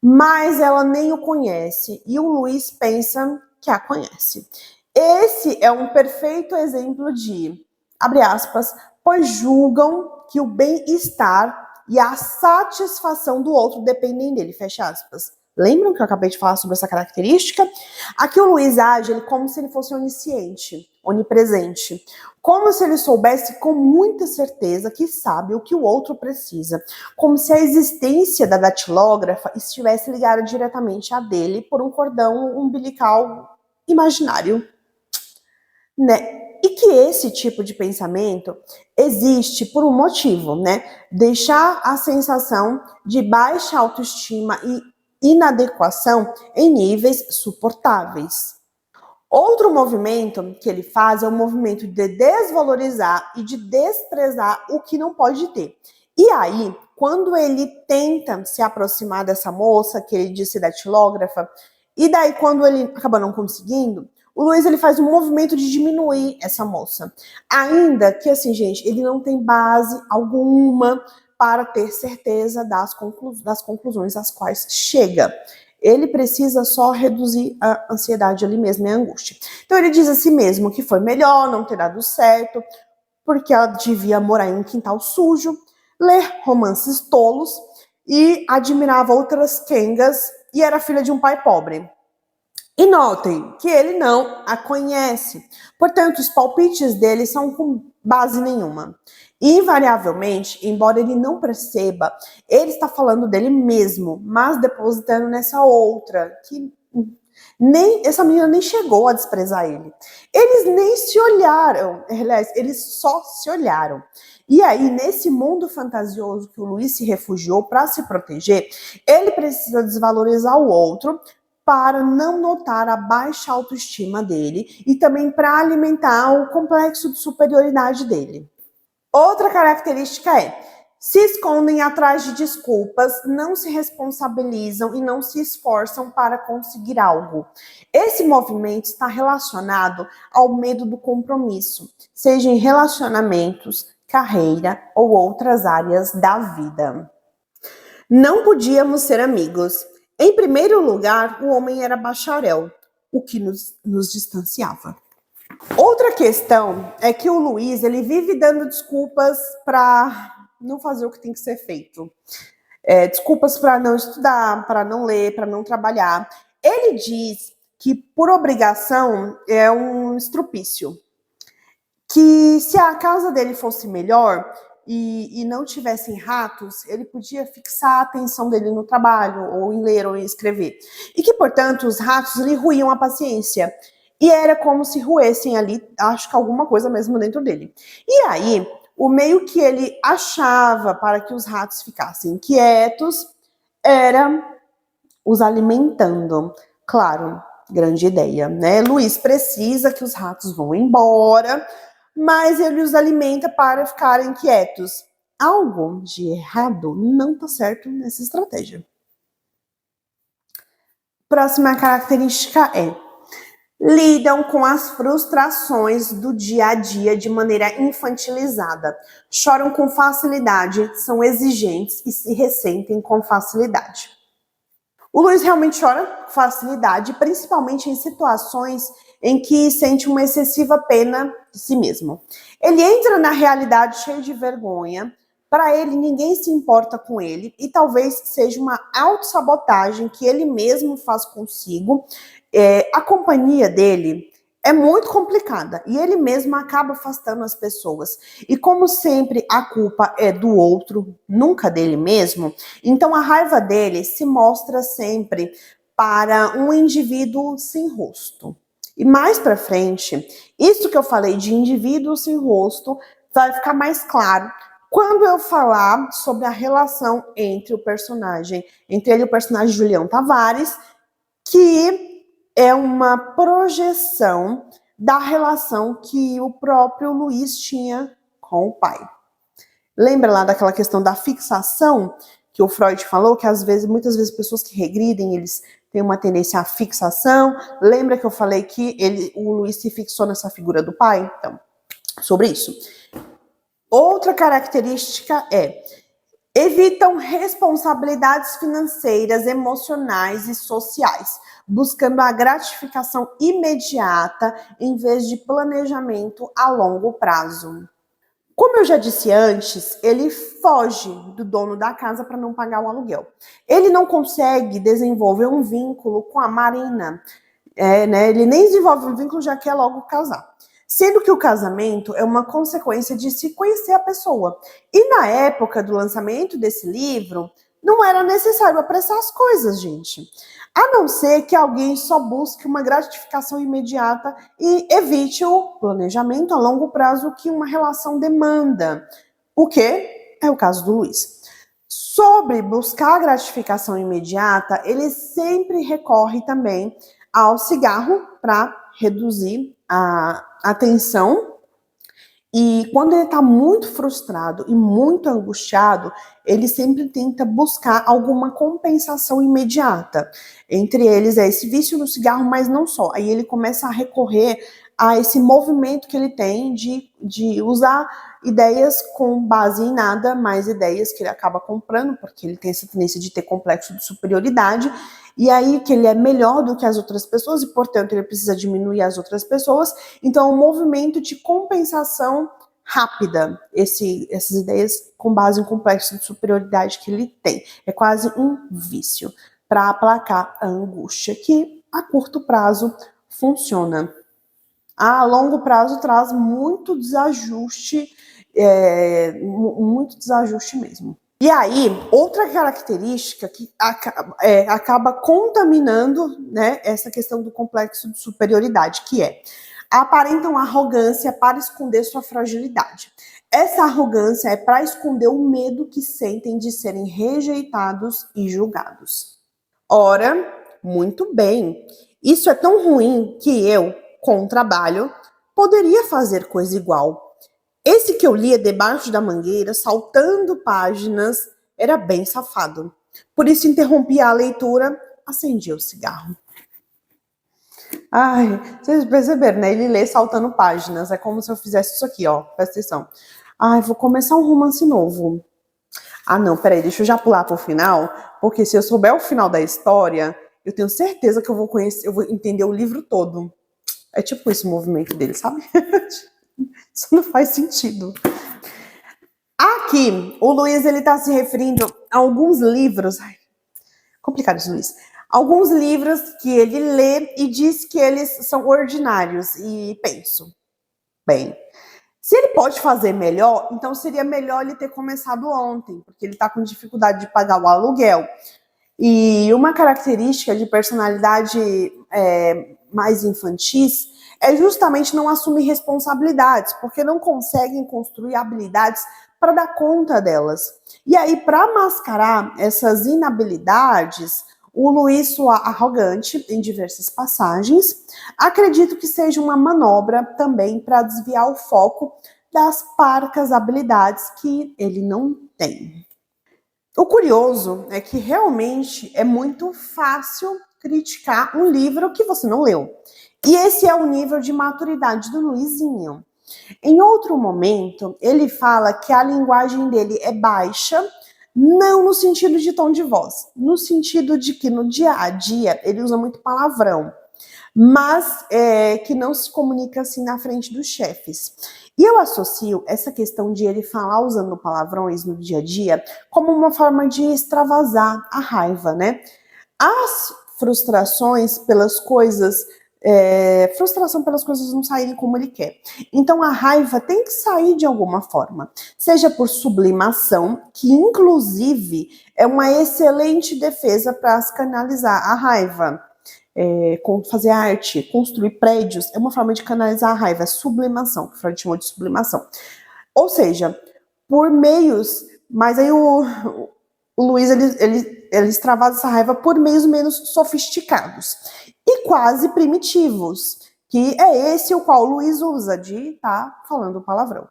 Mas ela nem o conhece, e o Luiz pensa que a conhece. Esse é um perfeito exemplo de, abre aspas, pois julgam que o bem-estar e a satisfação do outro dependem dele, fecha aspas. Lembram que eu acabei de falar sobre essa característica? Aqui o Luiz age como se ele fosse onisciente, onipresente. Como se ele soubesse com muita certeza que sabe o que o outro precisa. Como se a existência da datilógrafa estivesse ligada diretamente a dele por um cordão umbilical imaginário. Né? E que esse tipo de pensamento existe por um motivo, né? Deixar a sensação de baixa autoestima e inadequação em níveis suportáveis. Outro movimento que ele faz é o movimento de desvalorizar e de desprezar o que não pode ter. E aí, quando ele tenta se aproximar dessa moça, que ele disse datilógrafa, e daí quando ele acaba não conseguindo, o Luiz ele faz um movimento de diminuir essa moça. Ainda que, assim, gente, ele não tem base alguma para ter certeza das conclusões às quais chega. Ele precisa só reduzir a ansiedade ali mesmo e a angústia. Então ele diz a si mesmo que foi melhor não ter dado certo, porque ela devia morar em um quintal sujo, ler romances tolos e admirava outras quengas e era filha de um pai pobre. E notem que ele não a conhece. Portanto, os palpites dele são com base nenhuma. Invariavelmente, embora ele não perceba, ele está falando dele mesmo, mas depositando nessa outra, que nem essa menina nem chegou a desprezar ele. Eles nem se olharam, aliás, eles só se olharam. E aí, nesse mundo fantasioso que o Luiz se refugiou para se proteger, ele precisa desvalorizar o outro, para não notar a baixa autoestima dele e também para alimentar o complexo de superioridade dele. Outra característica é Se escondem atrás de desculpas, não se responsabilizam e não se esforçam para conseguir algo. Esse movimento está relacionado ao medo do compromisso, seja em relacionamentos, carreira ou outras áreas da vida. Não podíamos ser amigos. Em primeiro lugar, o homem era bacharel, o que nos distanciava. Outra questão é que o Luiz, ele vive dando desculpas para não fazer o que tem que ser feito. Desculpas para não estudar, para não ler, para não trabalhar. Ele diz que por obrigação é um estrupício. Que se a casa dele fosse melhor e não tivessem ratos, ele podia fixar a atenção dele no trabalho, ou em ler, ou em escrever. E que, portanto, os ratos lhe ruíam a paciência. E era como se roessem ali, acho que alguma coisa mesmo dentro dele. E aí, o meio que ele achava para que os ratos ficassem quietos era os alimentando. Claro, grande ideia, né? Luiz precisa que os ratos vão embora, mas ele os alimenta para ficarem quietos. Algo de errado não está certo nessa estratégia. Próxima característica é: lidam com as frustrações do dia a dia de maneira infantilizada. Choram com facilidade, são exigentes e se ressentem com facilidade. O Luiz realmente chora com facilidade, principalmente em situações em que sente uma excessiva pena de si mesmo. Ele entra na realidade cheio de vergonha. Para ele, ninguém se importa com ele e talvez seja uma autossabotagem que ele mesmo faz consigo. A companhia dele é muito complicada e ele mesmo acaba afastando as pessoas. E como sempre a culpa é do outro, nunca dele mesmo, então a raiva dele se mostra sempre para um indivíduo sem rosto. E mais para frente, isso que eu falei de indivíduo sem rosto vai ficar mais claro quando eu falar sobre a relação entre entre ele e o personagem Julião Tavares, que é uma projeção da relação que o próprio Luiz tinha com o pai. Lembra lá daquela questão da fixação que o Freud falou, que muitas vezes pessoas que regridem, eles têm uma tendência à fixação. Lembra que eu falei que o Luiz se fixou nessa figura do pai? Então, sobre isso. Outra característica é: evitam responsabilidades financeiras, emocionais e sociais, buscando a gratificação imediata em vez de planejamento a longo prazo. Como eu já disse antes, ele foge do dono da casa para não pagar o aluguel. Ele não consegue desenvolver um vínculo com a Marina. Ele nem desenvolve um vínculo, já quer logo casar. Sendo que o casamento é uma consequência de se conhecer a pessoa. E na época do lançamento desse livro, não era necessário apressar as coisas, gente. A não ser que alguém só busque uma gratificação imediata e evite o planejamento a longo prazo que uma relação demanda. O que é o caso do Luiz. Sobre buscar a gratificação imediata, ele sempre recorre também ao cigarro para reduzir a tensão. E quando ele está muito frustrado e muito angustiado, ele sempre tenta buscar alguma compensação imediata. Entre eles é esse vício no cigarro, mas não só. Aí ele começa a recorrer a esse movimento que ele tem de usar ideias com base em nada, mais ideias que ele acaba comprando, porque ele tem essa tendência de ter complexo de superioridade, e aí que ele é melhor do que as outras pessoas, e portanto ele precisa diminuir as outras pessoas. Então, um movimento de compensação rápida, essas ideias com base em complexo de superioridade que ele tem. É quase um vício para aplacar a angústia, que a curto prazo funciona. A longo prazo traz muito desajuste mesmo. E aí, outra característica que acaba contaminando, né, essa questão do complexo de superioridade, que aparentam arrogância para esconder sua fragilidade. Essa arrogância é para esconder o medo que sentem de serem rejeitados e julgados. Ora, muito bem, isso é tão ruim que eu, com o trabalho, poderia fazer coisa igual. Esse que eu lia debaixo da mangueira, saltando páginas, era bem safado. Por isso interrompi a leitura, acendi o cigarro. Ai, vocês perceberam, né? Ele lê saltando páginas. É como se eu fizesse isso aqui, ó. Presta atenção. Ai, vou começar um romance novo. Ah, não, peraí, deixa eu já pular pro final, porque se eu souber o final da história, eu tenho certeza que eu vou conhecer, eu vou entender o livro todo. É tipo esse o movimento dele, sabe? Isso não faz sentido. Aqui, o Luiz, ele tá se referindo a alguns livros. Ai, complicado isso, Luiz. Alguns livros que ele lê e diz que eles são ordinários. E penso, bem, se ele pode fazer melhor, então seria melhor ele ter começado ontem, porque ele está com dificuldade de pagar o aluguel. E uma característica de personalidade mais infantis é justamente não assumir responsabilidades, porque não conseguem construir habilidades para dar conta delas. E aí, para mascarar essas inabilidades, o Luiz soa arrogante em diversas passagens. Acredito que seja uma manobra também para desviar o foco das parcas habilidades que ele não tem. O curioso é que realmente é muito fácil criticar um livro que você não leu. E esse é o nível de maturidade do Luizinho. Em outro momento, ele fala que a linguagem dele é baixa, não no sentido de tom de voz, no sentido de que no dia a dia ele usa muito palavrão, mas que não se comunica assim na frente dos chefes. E eu associo essa questão de ele falar usando palavrões no dia a dia como uma forma de extravasar a raiva, né? As frustrações pelas coisas, frustração pelas coisas não saírem como ele quer. Então a raiva tem que sair de alguma forma, seja por sublimação, que inclusive é uma excelente defesa para canalizar a raiva. Fazer arte, construir prédios, é uma forma de canalizar a raiva, é sublimação, que Freud chamou de sublimação. Ou seja, por meios, mas aí o Luiz, ele extravasa essa raiva por meios menos sofisticados e quase primitivos, que é esse o qual o Luiz usa de estar falando palavrão.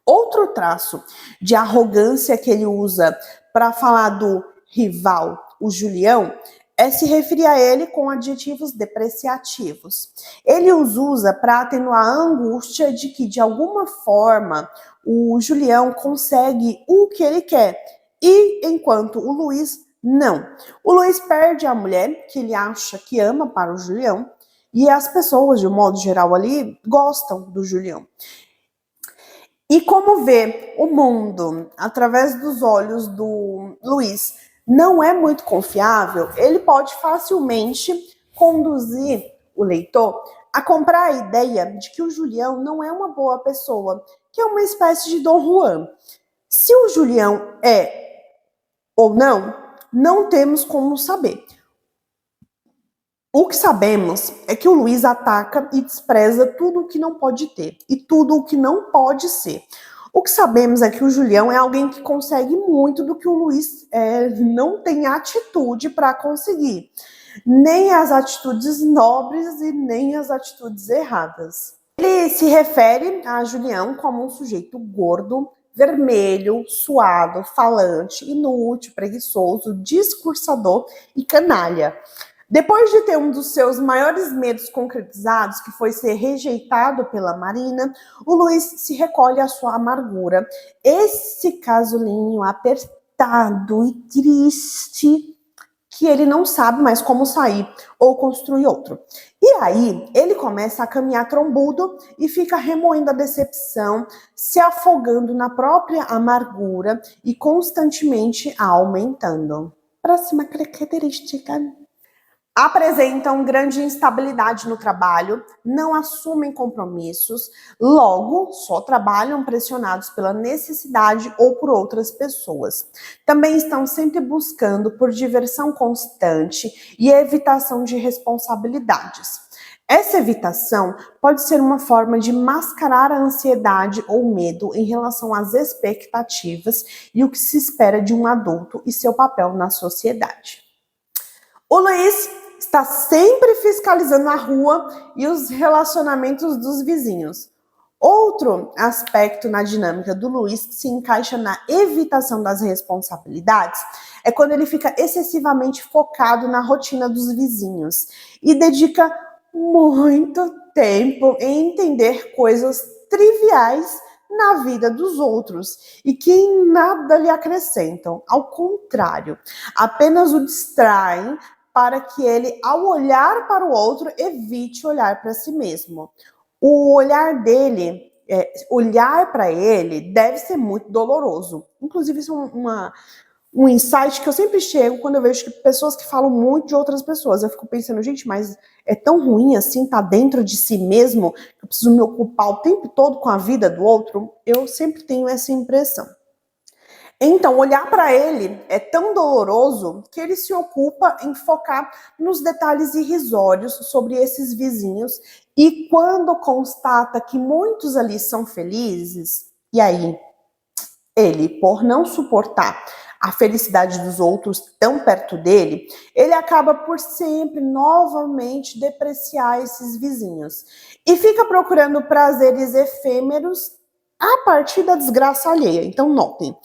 Outro traço de arrogância que ele usa para falar do rival, o Julião, é se referir a ele com adjetivos depreciativos. Ele os usa para atenuar a angústia de que, de alguma forma, o Julião consegue o que ele quer, e enquanto o Luiz não. O Luiz perde a mulher que ele acha que ama para o Julião, e as pessoas, de um modo geral ali, gostam do Julião. E como vê o mundo através dos olhos do Luiz não é muito confiável, ele pode facilmente conduzir o leitor a comprar a ideia de que o Julião não é uma boa pessoa, que é uma espécie de Dom Juan. Se o Julião é ou não, não temos como saber. O que sabemos é que o Luiz ataca e despreza tudo o que não pode ter e tudo o que não pode ser. O que sabemos é que o Julião é alguém que consegue muito do que o Luiz não tem atitude para conseguir. Nem as atitudes nobres e nem as atitudes erradas. Ele se refere a Julião como um sujeito gordo, vermelho, suado, falante, inútil, preguiçoso, discursador e canalha. Depois de ter um dos seus maiores medos concretizados, que foi ser rejeitado pela Marina, o Luiz se recolhe à sua amargura. Esse casulinho apertado e triste, que ele não sabe mais como sair ou construir outro. E aí, ele começa a caminhar trombudo e fica remoendo a decepção, se afogando na própria amargura e constantemente aumentando. Próxima característica. Apresentam grande instabilidade no trabalho, não assumem compromissos, logo só trabalham pressionados pela necessidade ou por outras pessoas. Também estão sempre buscando por diversão constante e evitação de responsabilidades. Essa evitação pode ser uma forma de mascarar a ansiedade ou medo em relação às expectativas e o que se espera de um adulto e seu papel na sociedade. O Luiz está sempre fiscalizando a rua e os relacionamentos dos vizinhos. Outro aspecto na dinâmica do Luiz que se encaixa na evitação das responsabilidades é quando ele fica excessivamente focado na rotina dos vizinhos e dedica muito tempo em entender coisas triviais na vida dos outros e que em nada lhe acrescentam. Ao contrário, apenas o distraem para que ele, ao olhar para o outro, evite olhar para si mesmo. O olhar dele, olhar para ele deve ser muito doloroso. Inclusive, isso é um insight que eu sempre chego quando eu vejo que pessoas que falam muito de outras pessoas. Eu fico pensando, gente, mas é tão ruim assim estar dentro de si mesmo, que eu preciso me ocupar o tempo todo com a vida do outro? Eu sempre tenho essa impressão. Então, olhar para ele é tão doloroso que ele se ocupa em focar nos detalhes irrisórios sobre esses vizinhos e quando constata que muitos ali são felizes, e aí ele, por não suportar a felicidade dos outros tão perto dele, ele acaba por sempre novamente depreciar esses vizinhos e fica procurando prazeres efêmeros a partir da desgraça alheia. Então, notem,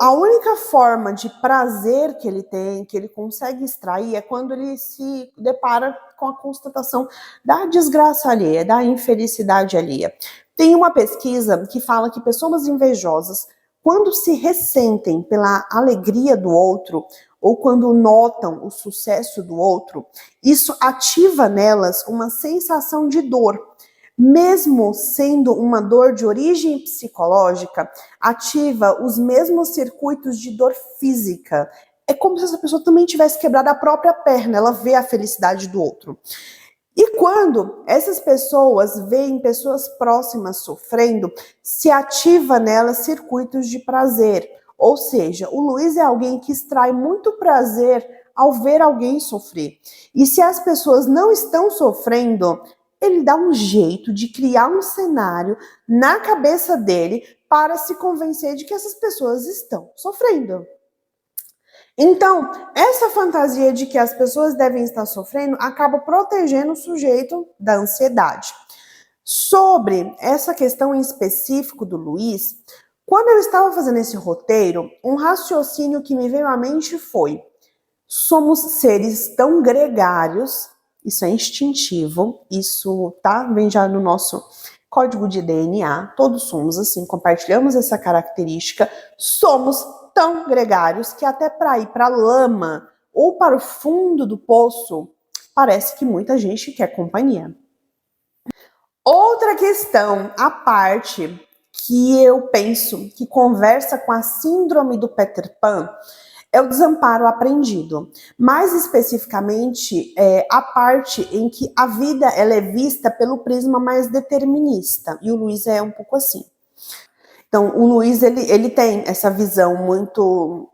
a única forma de prazer que ele tem, que ele consegue extrair, é quando ele se depara com a constatação da desgraça alheia, da infelicidade alheia. Tem uma pesquisa que fala que pessoas invejosas, quando se ressentem pela alegria do outro, ou quando notam o sucesso do outro, isso ativa nelas uma sensação de dor. Mesmo sendo uma dor de origem psicológica, ativa os mesmos circuitos de dor física. É como se essa pessoa também tivesse quebrado a própria perna, ela vê a felicidade do outro. E quando essas pessoas veem pessoas próximas sofrendo, se ativa nelas circuitos de prazer. Ou seja, o Luiz é alguém que extrai muito prazer ao ver alguém sofrer. E se as pessoas não estão sofrendo, ele dá um jeito de criar um cenário na cabeça dele para se convencer de que essas pessoas estão sofrendo. Então, essa fantasia de que as pessoas devem estar sofrendo acaba protegendo o sujeito da ansiedade. Sobre essa questão em específico do Luiz, quando eu estava fazendo esse roteiro, um raciocínio que me veio à mente foi: somos seres tão gregários, isso é instintivo, isso vem já no nosso código de DNA, todos somos assim, compartilhamos essa característica, somos tão gregários que até para ir para a lama ou para o fundo do poço, parece que muita gente quer companhia. Outra questão à parte que eu penso que conversa com a síndrome do Peter Pan é o desamparo aprendido. Mais especificamente, a parte em que a vida ela é vista pelo prisma mais determinista. E o Luiz é um pouco assim. Então, o Luiz ele tem essa visão muito...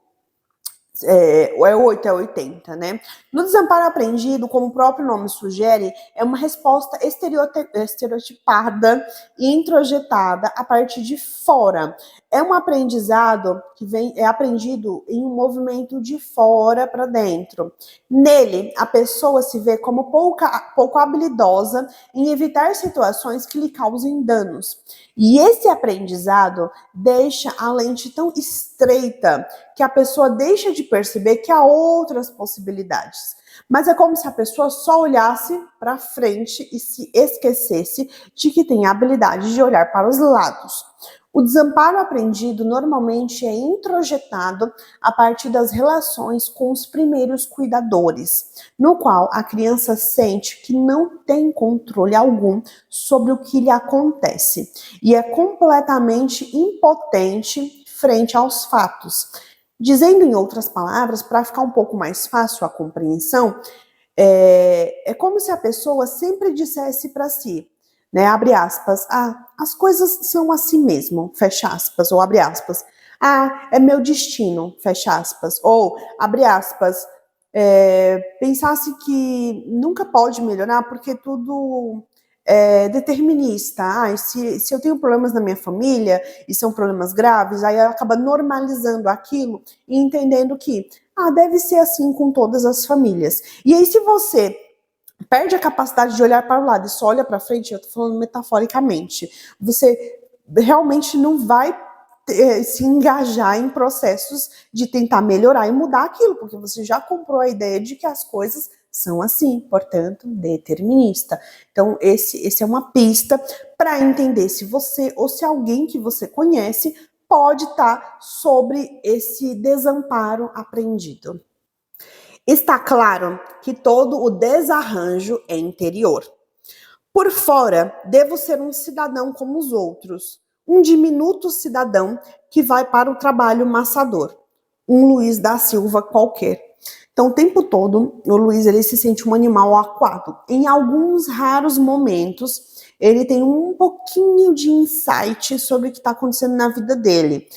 é 8 é 80, né? No desamparo aprendido, como o próprio nome sugere, é uma resposta estereotipada e introjetada a partir de fora. É um aprendizado que é aprendido em um movimento de fora para dentro. Nele, a pessoa se vê como pouco habilidosa em evitar situações que lhe causem danos. E esse aprendizado deixa a lente tão estreita que a pessoa deixa de perceber que há outras possibilidades. Mas é como se a pessoa só olhasse para frente e se esquecesse de que tem a habilidade de olhar para os lados. O desamparo aprendido normalmente é introjetado a partir das relações com os primeiros cuidadores, no qual a criança sente que não tem controle algum sobre o que lhe acontece e é completamente impotente frente aos fatos. Dizendo em outras palavras, para ficar um pouco mais fácil a compreensão, é como se a pessoa sempre dissesse para si, né, abre aspas, as coisas são assim mesmo, fecha aspas, ou abre aspas, é meu destino, fecha aspas, ou abre aspas, pensasse que nunca pode melhorar porque tudo é determinista. Se eu tenho problemas na minha família e são problemas graves, aí ela acaba normalizando aquilo e entendendo que deve ser assim com todas as famílias. E aí, se você perde a capacidade de olhar para o lado e só olha para frente, eu estou falando metaforicamente, você realmente não vai se engajar em processos de tentar melhorar e mudar aquilo, porque você já comprou a ideia de que as coisas são assim, portanto, determinista. Então, esse é uma pista para entender se você ou se alguém que você conhece pode estar sobre esse desamparo aprendido. Está claro que todo o desarranjo é interior. Por fora, devo ser um cidadão como os outros, um diminuto cidadão que vai para o trabalho maçador, um Luiz da Silva qualquer. Então, o tempo todo, o Luiz ele se sente um animal aquado. Em alguns raros momentos, ele tem um pouquinho de insight sobre o que está acontecendo na vida dele.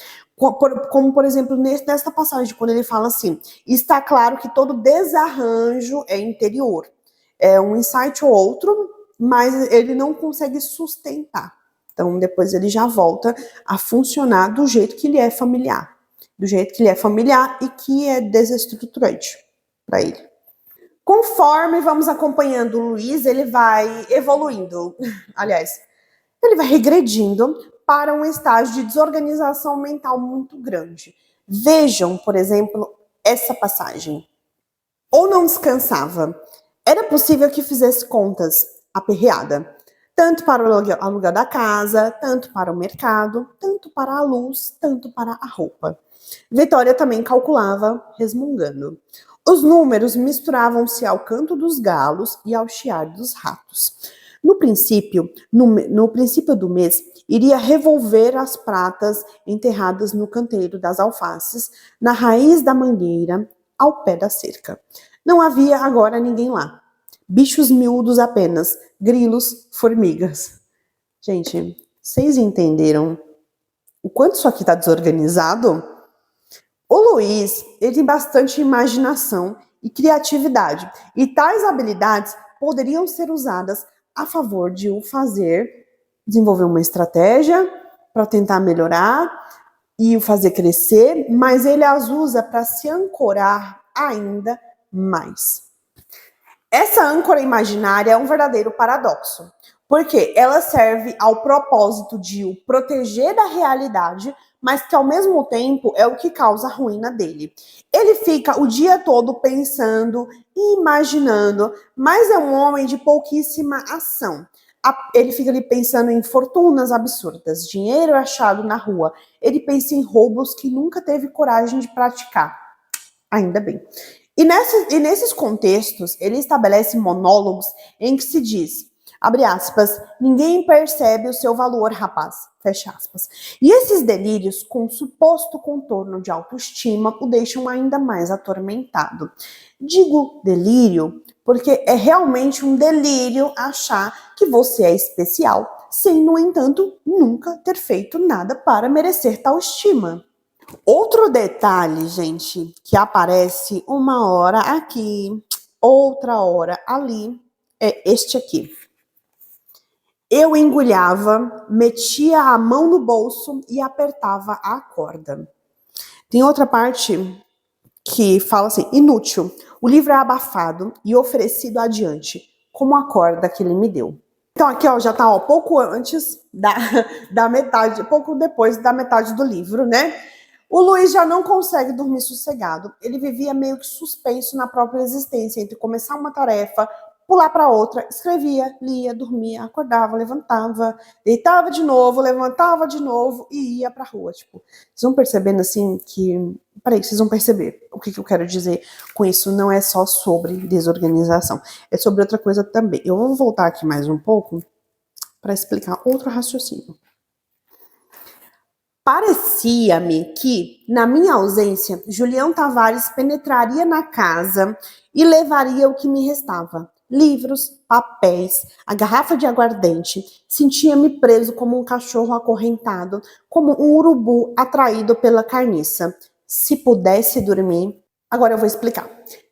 Como, por exemplo, nesta passagem, quando ele fala assim, está claro que todo desarranjo é interior. É um insight ou outro, mas ele não consegue sustentar. Então, depois ele já volta a funcionar do jeito que ele é familiar. Do jeito que ele é familiar e que é desestruturante para ele. Conforme vamos acompanhando o Luiz, ele vai evoluindo. Aliás, ele vai regredindo para um estágio de desorganização mental muito grande. Vejam, por exemplo, essa passagem. Ou não descansava. Era possível que fizesse contas aperreada. Tanto para o aluguel da casa, tanto para o mercado, tanto para a luz, tanto para a roupa. Vitória também calculava, resmungando. Os números misturavam-se ao canto dos galos e ao chiar dos ratos. No princípio do mês, iria revolver as pratas enterradas no canteiro das alfaces, na raiz da mangueira, ao pé da cerca. Não havia agora ninguém lá. Bichos miúdos apenas, grilos, formigas. Gente, vocês entenderam o quanto isso aqui está desorganizado? O Luiz, ele tem bastante imaginação e criatividade, e tais habilidades poderiam ser usadas a favor de o fazer desenvolver uma estratégia para tentar melhorar e o fazer crescer, mas ele as usa para se ancorar ainda mais. Essa âncora imaginária é um verdadeiro paradoxo, porque ela serve ao propósito de o proteger da realidade, mas que ao mesmo tempo é o que causa a ruína dele. Ele fica o dia todo pensando e imaginando, mas é um homem de pouquíssima ação. Ele fica ali pensando em fortunas absurdas, dinheiro achado na rua. Ele pensa em roubos que nunca teve coragem de praticar. Ainda bem. E nesses contextos, ele estabelece monólogos em que se diz, abre aspas, ninguém percebe o seu valor, rapaz, fecha aspas. E esses delírios, com suposto contorno de autoestima, o deixam ainda mais atormentado. Digo delírio porque é realmente um delírio achar que você é especial, sem, no entanto, nunca ter feito nada para merecer tal estima. Outro detalhe, gente, que aparece uma hora aqui, outra hora ali, é este aqui. Eu engolhava, metia a mão no bolso e apertava a corda. Tem outra parte que fala assim, inútil. O livro é abafado e oferecido adiante, como a corda que ele me deu. Então aqui ó, já tá ó, pouco antes da metade, pouco depois da metade do livro, né? O Luiz já não consegue dormir sossegado. Ele vivia meio que suspenso na própria existência, entre começar uma tarefa, pular para outra, escrevia, lia, dormia, acordava, levantava, deitava de novo, levantava de novo e ia para a rua. Tipo, vocês vão percebendo assim que... Peraí, vocês vão perceber o que eu quero dizer com isso. Não é só sobre desorganização, é sobre outra coisa também. Eu vou voltar aqui mais um pouco para explicar outro raciocínio. Parecia-me que, na minha ausência, Julião Tavares penetraria na casa e levaria o que me restava. Livros, papéis, a garrafa de aguardente. Sentia-me preso como um cachorro acorrentado, como um urubu atraído pela carniça. Se pudesse dormir... Agora eu vou explicar.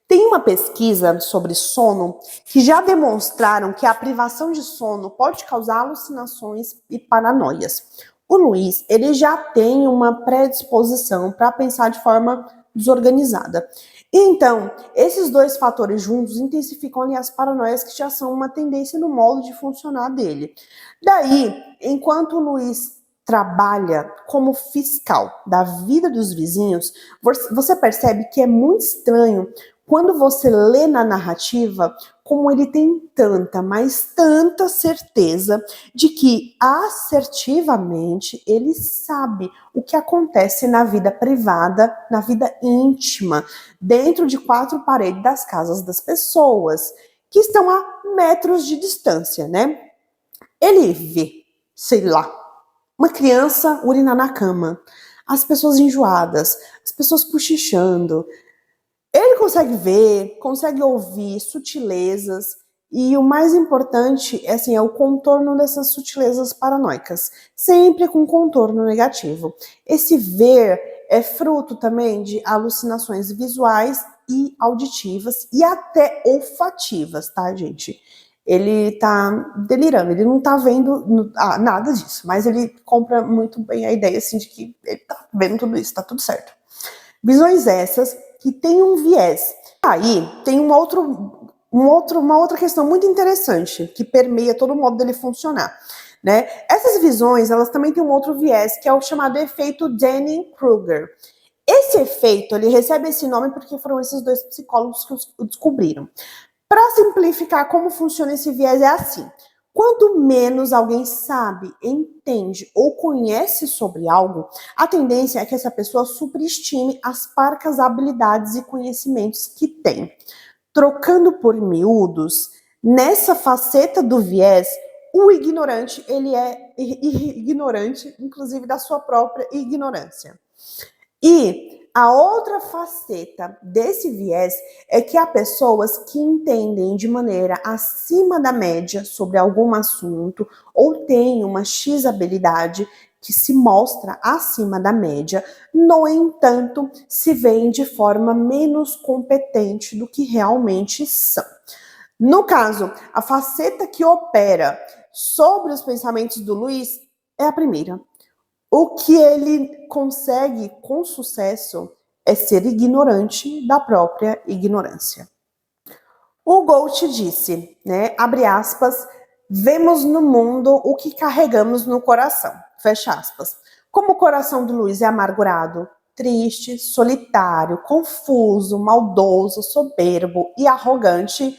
Tem uma pesquisa sobre sono que já demonstraram que a privação de sono pode causar alucinações e paranoias. O Luiz, ele já tem uma predisposição para pensar de forma desorganizada. Então, esses dois fatores juntos intensificam ali as paranoias que já são uma tendência no modo de funcionar dele. Daí, enquanto o Luiz trabalha como fiscal da vida dos vizinhos, você percebe que é muito estranho quando você lê na narrativa como ele tem tanta, mas tanta certeza de que assertivamente ele sabe o que acontece na vida privada, na vida íntima, dentro de quatro paredes das casas das pessoas, que estão a metros de distância, né? Ele vê, sei lá, uma criança urinar na cama, as pessoas enjoadas, as pessoas cochichando. Ele consegue ver, consegue ouvir sutilezas, e o mais importante é, assim, é o contorno dessas sutilezas paranoicas, sempre com contorno negativo. Esse ver é fruto também de alucinações visuais e auditivas e até olfativas, tá, gente? Ele tá delirando, ele não tá vendo nada disso, mas ele compra muito bem a ideia, assim, de que ele tá vendo tudo isso, tá tudo certo. Visões essas que têm um viés. Aí tem uma outra questão muito interessante que permeia todo o modo dele funcionar, né? Essas visões, elas também têm um outro viés, que é o chamado efeito Dunning-Kruger. Esse efeito, ele recebe esse nome porque foram esses dois psicólogos que o descobriram. Para simplificar como funciona esse viés é assim: quanto menos alguém sabe, entende ou conhece sobre algo, a tendência é que essa pessoa superestime as parcas habilidades e conhecimentos que tem. Trocando por miúdos, nessa faceta do viés, o ignorante, ele é ignorante, inclusive da sua própria ignorância. E a outra faceta desse viés é que há pessoas que entendem de maneira acima da média sobre algum assunto ou têm uma X habilidade que se mostra acima da média, no entanto, se veem de forma menos competente do que realmente são. No caso, a faceta que opera sobre os pensamentos do Luiz é a primeira. O que ele consegue com sucesso é ser ignorante da própria ignorância. O Goethe disse, né, abre aspas, vemos no mundo o que carregamos no coração, fecha aspas. Como o coração do Luiz é amargurado, triste, solitário, confuso, maldoso, soberbo e arrogante,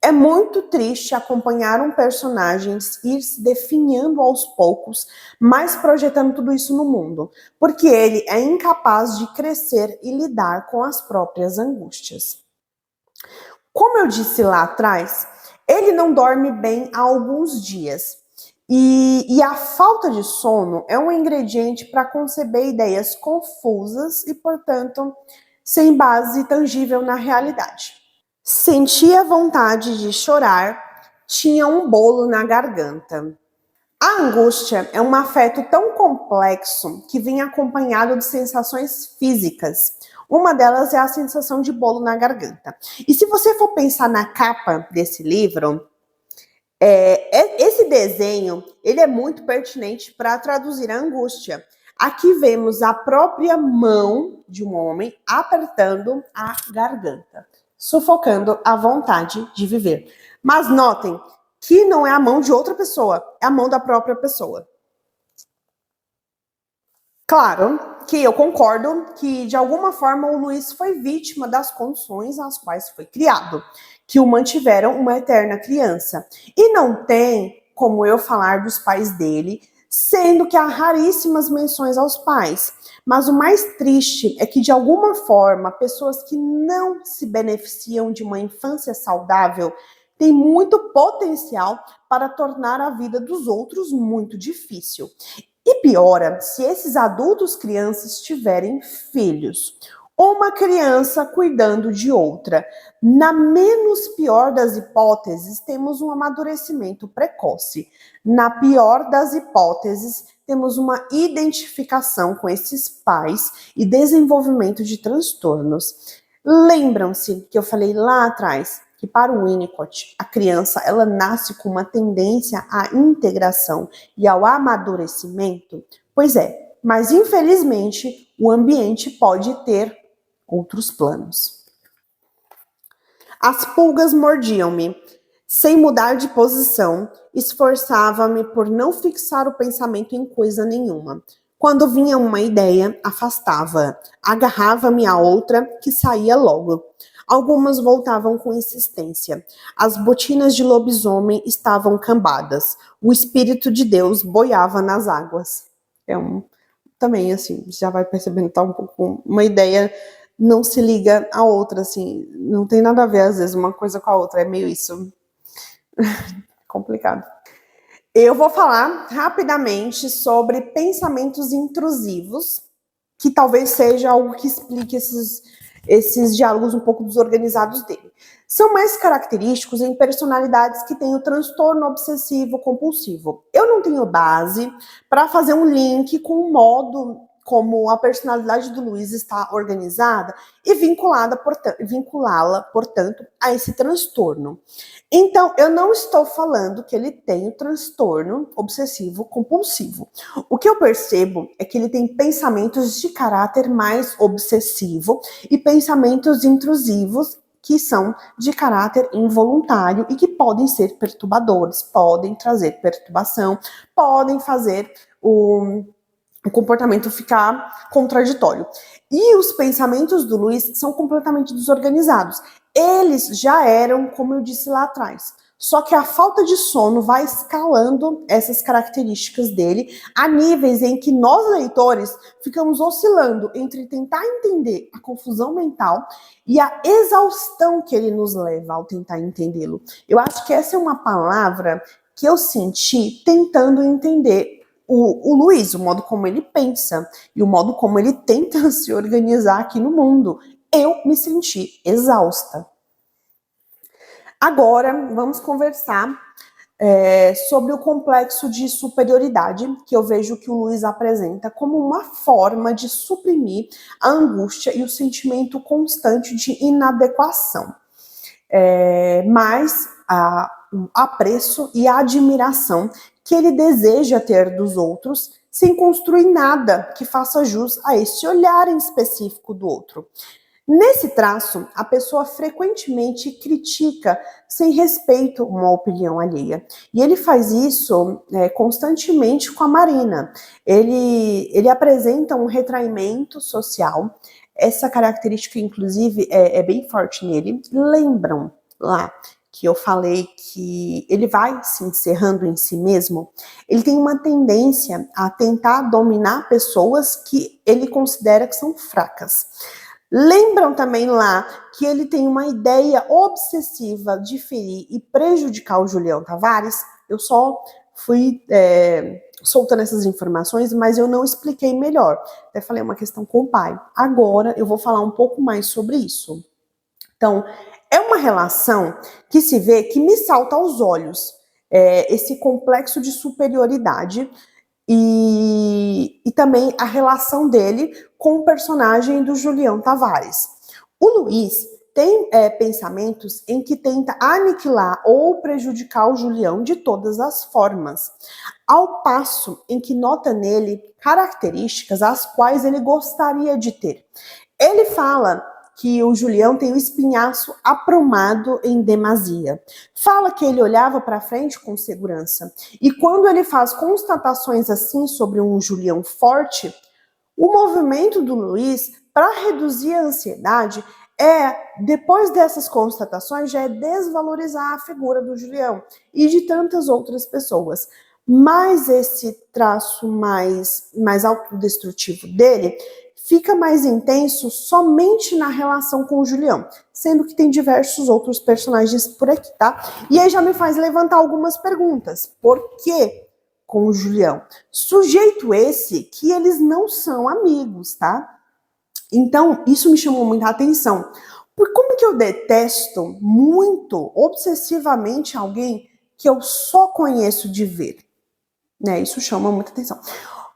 é muito triste acompanhar um personagem ir se definhando aos poucos, mas projetando tudo isso no mundo, porque ele é incapaz de crescer e lidar com as próprias angústias. Como eu disse lá atrás, ele não dorme bem há alguns dias. E a falta de sono é um ingrediente para conceber ideias confusas e, portanto, sem base tangível na realidade. Sentia vontade de chorar, tinha um bolo na garganta. A angústia é um afeto tão complexo que vem acompanhado de sensações físicas. Uma delas é a sensação de bolo na garganta. E se você for pensar na capa desse livro, esse desenho ele é muito pertinente para traduzir a angústia. Aqui vemos a própria mão de um homem apertando a garganta, sufocando a vontade de viver. Mas notem que não é a mão de outra pessoa, é a mão da própria pessoa. Claro que eu concordo que, de alguma forma, o Luiz foi vítima das condições às quais foi criado, que o mantiveram uma eterna criança. E não tem como eu falar dos pais dele, sendo que há raríssimas menções aos pais. Mas o mais triste é que, de alguma forma, pessoas que não se beneficiam de uma infância saudável têm muito potencial para tornar a vida dos outros muito difícil. E piora se esses adultos crianças tiverem filhos. Uma criança cuidando de outra. Na menos pior das hipóteses, temos um amadurecimento precoce. Na pior das hipóteses, temos uma identificação com esses pais e desenvolvimento de transtornos. Lembram-se que eu falei lá atrás que para o Winnicott, a criança ela nasce com uma tendência à integração e ao amadurecimento? Pois é, mas infelizmente o ambiente pode ter outros planos. As pulgas mordiam-me. Sem mudar de posição, esforçava-me por não fixar o pensamento em coisa nenhuma. Quando vinha uma ideia, afastava. Agarrava-me a outra, que saía logo. Algumas voltavam com insistência. As botinas de lobisomem estavam cambadas. O Espírito de Deus boiava nas águas. Também, assim, já vai percebendo, tá um pouco uma ideia não se liga a outra, assim, não tem nada a ver, às vezes, uma coisa com a outra, é meio isso. Complicado. Eu vou falar rapidamente sobre pensamentos intrusivos, que talvez seja algo que explique esses diálogos um pouco desorganizados dele. São mais característicos em personalidades que têm o transtorno obsessivo compulsivo. Eu não tenho base para fazer um link com o modo como a personalidade do Luiz está organizada e vinculá-la, portanto, a esse transtorno. Então, eu não estou falando que ele tem o transtorno obsessivo compulsivo. O que eu percebo é que ele tem pensamentos de caráter mais obsessivo e pensamentos intrusivos que são de caráter involuntário e que podem ser perturbadores, podem trazer perturbação, podem fazer o comportamento ficar contraditório. E os pensamentos do Luiz são completamente desorganizados. Eles já eram, como eu disse lá atrás. Só que a falta de sono vai escalando essas características dele a níveis em que nós, leitores, ficamos oscilando entre tentar entender a confusão mental e a exaustão que ele nos leva ao tentar entendê-lo. Eu acho que essa é uma palavra que eu senti tentando entender o Luiz, o modo como ele pensa e o modo como ele tenta se organizar aqui no mundo. Eu me senti exausta. Agora, vamos conversar sobre o complexo de superioridade, que eu vejo que o Luiz apresenta como uma forma de suprimir a angústia e o sentimento constante de inadequação. Mas o apreço e a admiração que ele deseja ter dos outros, sem construir nada que faça jus a esse olhar em específico do outro. Nesse traço, a pessoa frequentemente critica sem respeito uma opinião alheia. E ele faz isso constantemente com a Marina. Ele apresenta um retraimento social. Essa característica, inclusive, é bem forte nele. Lembram lá que eu falei que ele vai se encerrando em si mesmo? Ele tem uma tendência a tentar dominar pessoas que ele considera que são fracas. Lembram também lá que ele tem uma ideia obsessiva de ferir e prejudicar o Julião Tavares? Eu só fui soltando essas informações, mas eu não expliquei melhor. Até falei uma questão com o pai. Agora eu vou falar um pouco mais sobre isso. Então, é uma relação que se vê, que me salta aos olhos, esse complexo de superioridade e também a relação dele com o personagem do Julião Tavares. O Luiz tem pensamentos em que tenta aniquilar ou prejudicar o Julião de todas as formas, ao passo em que nota nele características as quais ele gostaria de ter. Ele fala que o Julião tem o espinhaço aprumado em demasia. Fala que ele olhava para frente com segurança. E quando ele faz constatações assim sobre um Julião forte, o movimento do Luiz para reduzir a ansiedade depois dessas constatações, já é desvalorizar a figura do Julião e de tantas outras pessoas. Mas esse traço mais autodestrutivo dele fica mais intenso somente na relação com o Julião, sendo que tem diversos outros personagens por aqui, tá? E aí já me faz levantar algumas perguntas. Por que com o Julião? Sujeito esse que eles não são amigos, tá? Então, isso me chamou muita atenção. Por como que eu detesto muito, obsessivamente, alguém que eu só conheço de ver? Isso chama muita atenção.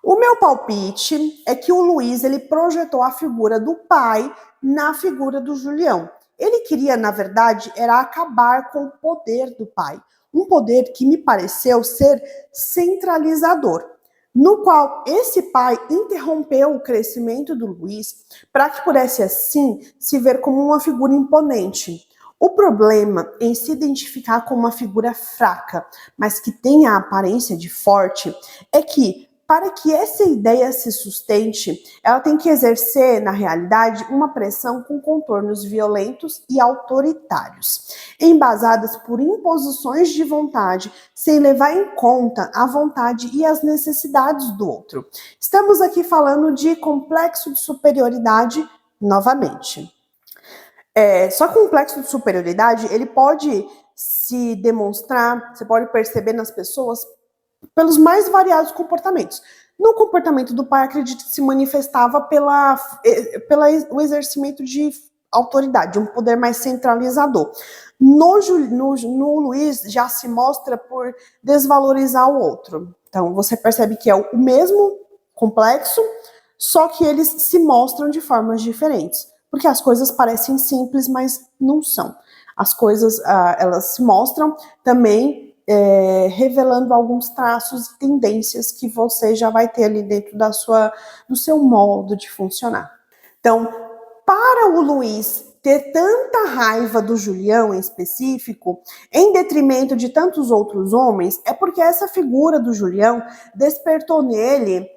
O meu palpite é que o Luiz, ele projetou a figura do pai na figura do Julião. Ele queria, na verdade, era acabar com o poder do pai. Um poder que me pareceu ser centralizador. no qual esse pai interrompeu o crescimento do Luiz para que pudesse assim se ver como uma figura imponente. O problema em se identificar como uma figura fraca, mas que tem a aparência de forte, é que para que essa ideia se sustente, ela tem que exercer, na realidade, uma pressão com contornos violentos e autoritários, embasadas por imposições de vontade, sem levar em conta a vontade e as necessidades do outro. Estamos aqui falando de complexo de superioridade novamente. Só que o complexo de superioridade, ele pode se demonstrar, você pode perceber nas pessoas pelos mais variados comportamentos. No comportamento do pai, acredito que se manifestava pelo exercimento de autoridade, um poder mais centralizador. No Luiz já se mostra por desvalorizar o outro. Então você percebe que é o mesmo complexo, só que eles se mostram de formas diferentes. Porque as coisas parecem simples, mas não são. As coisas, elas se mostram também revelando alguns traços e tendências que você já vai ter ali dentro do seu modo de funcionar. Então, para o Luiz ter tanta raiva do Julião em específico, em detrimento de tantos outros homens, é porque essa figura do Julião despertou nele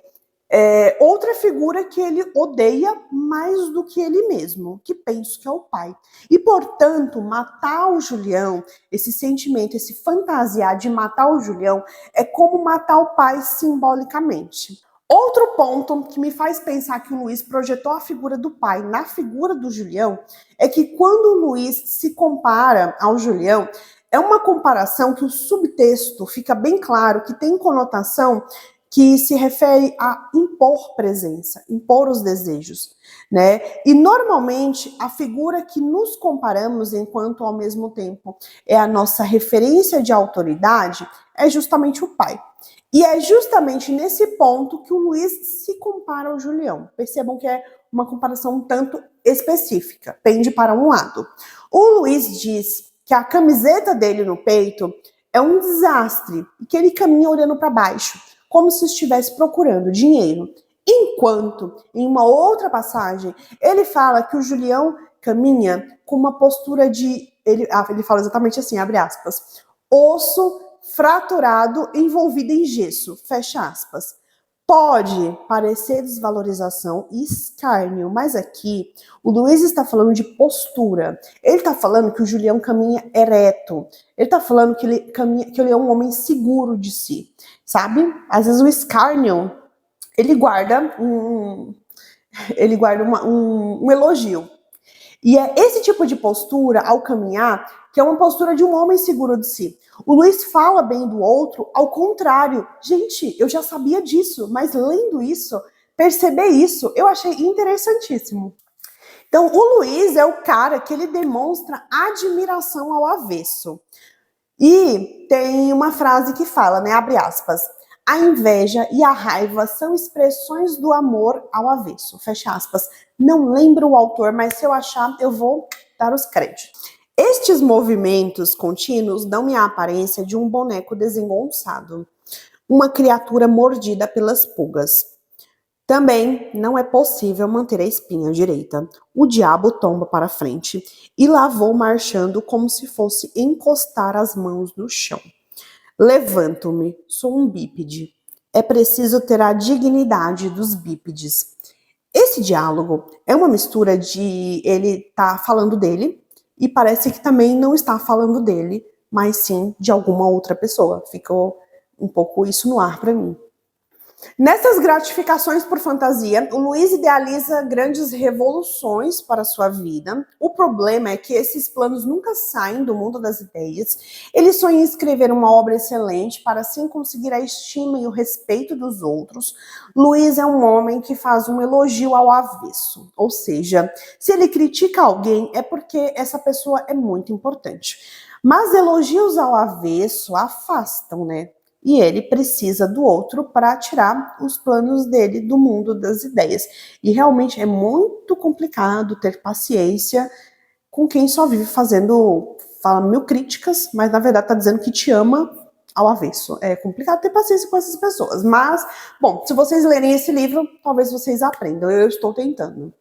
outra figura que ele odeia mais do que ele mesmo, que penso que é o pai. E, portanto, matar o Julião, esse sentimento, esse fantasiar de matar o Julião, é como matar o pai simbolicamente. Outro ponto que me faz pensar que o Luiz projetou a figura do pai na figura do Julião é que quando o Luiz se compara ao Julião, é uma comparação que o subtexto fica bem claro que tem conotação que se refere a impor presença, impor os desejos, né? E normalmente a figura que nos comparamos enquanto ao mesmo tempo é a nossa referência de autoridade é justamente o pai. E é justamente nesse ponto que o Luiz se compara ao Julião. Percebam que é uma comparação um tanto específica, pende para um lado. O Luiz diz que a camiseta dele no peito é um desastre e que ele caminha olhando para baixo, como se estivesse procurando dinheiro. Enquanto, em uma outra passagem, ele fala que o Julião caminha com uma postura de... Ele fala exatamente assim, abre aspas, osso fraturado envolvido em gesso, fecha aspas. Pode parecer desvalorização e escárnio, mas aqui o Luiz está falando de postura. Ele está falando que o Julião caminha ereto. Ele está falando que ele é um homem seguro de si, sabe? Às vezes o escárnio, ele guarda um elogio. E é esse tipo de postura, ao caminhar, que é uma postura de um homem seguro de si. O Luiz fala bem do outro, ao contrário. Gente, eu já sabia disso, mas lendo isso, perceber isso, eu achei interessantíssimo. Então, o Luiz é o cara que ele demonstra admiração ao avesso. E tem uma frase que fala, né, abre aspas, a inveja e a raiva são expressões do amor ao avesso, fecha aspas. Não lembro o autor, mas se eu achar, eu vou dar os créditos. Estes movimentos contínuos dão-me a aparência de um boneco desengonçado, uma criatura mordida pelas pulgas. Também não é possível manter a espinha direita. O diabo tomba para frente e lá vou marchando como se fosse encostar as mãos no chão. Levanto-me, sou um bípede. É preciso ter a dignidade dos bípedes. Esse diálogo é uma mistura de ele tá falando dele e parece que também não está falando dele, mas sim de alguma outra pessoa. Ficou um pouco isso no ar para mim. Nessas gratificações por fantasia, o Luiz idealiza grandes revoluções para a sua vida. O problema é que esses planos nunca saem do mundo das ideias. Ele sonha em escrever uma obra excelente para assim conseguir a estima e o respeito dos outros. Luiz é um homem que faz um elogio ao avesso, ou seja, se ele critica alguém é porque essa pessoa é muito importante. Mas elogios ao avesso afastam, né? E ele precisa do outro para tirar os planos dele do mundo das ideias. E realmente é muito complicado ter paciência com quem só vive fala mil críticas, mas na verdade está dizendo que te ama ao avesso. É complicado ter paciência com essas pessoas, mas, bom, se vocês lerem esse livro, talvez vocês aprendam. Eu estou tentando.